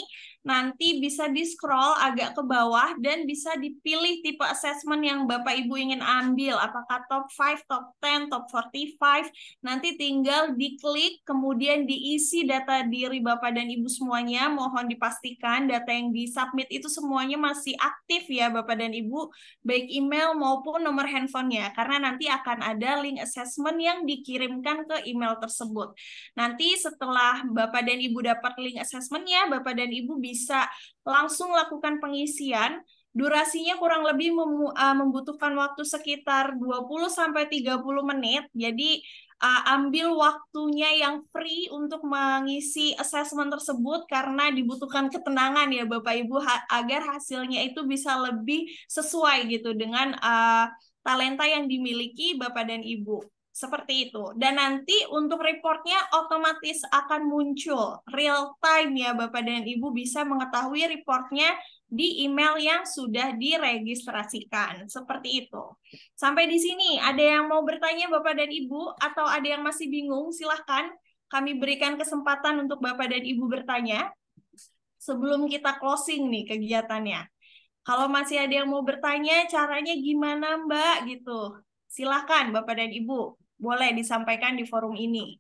Nanti bisa di-scroll agak ke bawah dan bisa dipilih tipe assessment yang Bapak Ibu ingin ambil. Apakah top 5, top 10, top 45. Nanti tinggal diklik, kemudian diisi data diri Bapak dan Ibu semuanya. Mohon dipastikan data yang di-submit itu semuanya masih aktif ya Bapak dan Ibu, baik email maupun nomor handphonenya, karena nanti akan ada link assessment yang dikirimkan ke email tersebut. Nanti setelah Bapak dan Ibu dapat link assessmentnya, Bapak dan Ibu bisa langsung lakukan pengisian. Durasinya kurang lebih membutuhkan waktu sekitar 20-30 menit, jadi ambil waktunya yang free untuk mengisi assessment tersebut karena dibutuhkan ketenangan ya Bapak Ibu agar hasilnya itu bisa lebih sesuai gitu dengan talenta yang dimiliki Bapak dan Ibu. Seperti itu. Dan nanti untuk reportnya otomatis akan muncul real time ya Bapak dan Ibu bisa mengetahui reportnya di email yang sudah diregistrasikan. Seperti itu. Sampai di sini, ada yang mau bertanya Bapak dan Ibu atau ada yang masih bingung? Silahkan kami berikan kesempatan untuk Bapak dan Ibu bertanya sebelum kita closing nih kegiatannya. Kalau masih ada yang mau bertanya, caranya gimana Mbak? Gitu. Silahkan Bapak dan Ibu, boleh disampaikan di forum ini.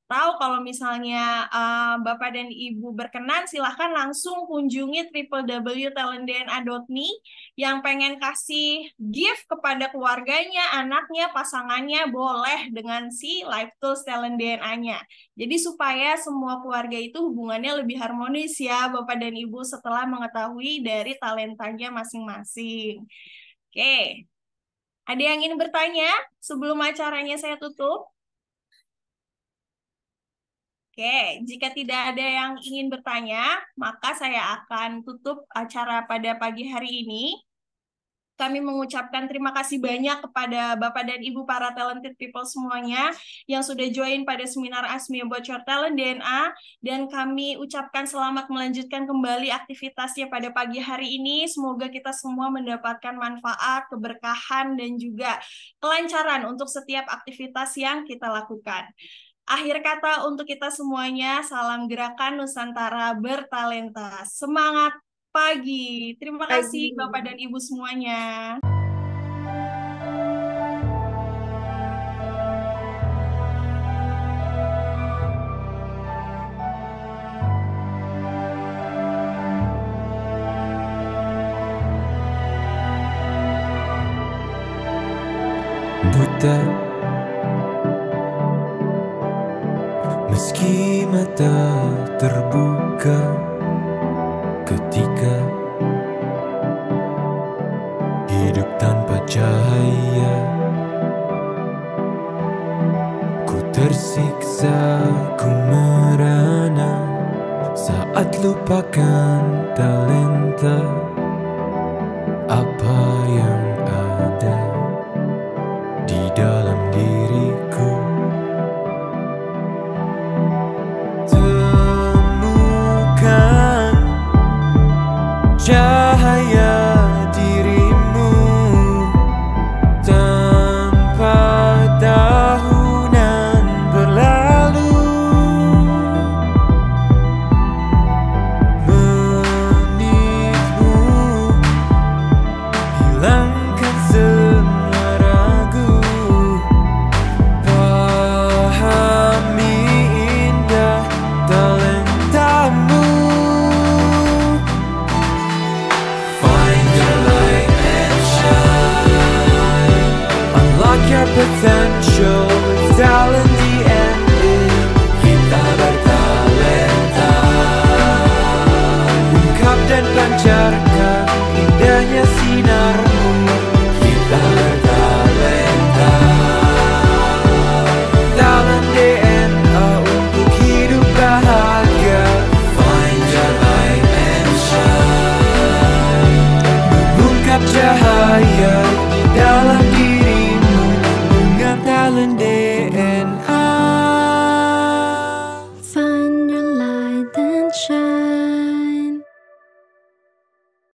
Tahu kalau misalnya Bapak dan Ibu berkenan, silahkan langsung kunjungi www.talentdna.me. Yang pengen kasih gift kepada keluarganya, anaknya, pasangannya, boleh dengan si Live Tools Talent DNA-nya. Jadi supaya semua keluarga itu hubungannya lebih harmonis ya Bapak dan Ibu setelah mengetahui dari talentanya masing-masing. Oke. Ada yang ingin bertanya sebelum acaranya saya tutup? Oke, jika tidak ada yang ingin bertanya, maka saya akan tutup acara pada pagi hari ini. Kami mengucapkan terima kasih banyak kepada Bapak dan Ibu para talented people semuanya yang sudah join pada seminar ASMI About Your Talent DNA, dan kami ucapkan selamat melanjutkan kembali aktivitasnya pada pagi hari ini. Semoga kita semua mendapatkan manfaat, keberkahan, dan juga kelancaran untuk setiap aktivitas yang kita lakukan. Akhir kata untuk kita semuanya, salam gerakan Nusantara bertalenta. Semangat pagi. Terima kasih Bapak dan Ibu semuanya. Buta meski mata terbuka ketika hidup tanpa cahaya, ku tersiksa, ku merana saat lupakan talenta apa yang ada.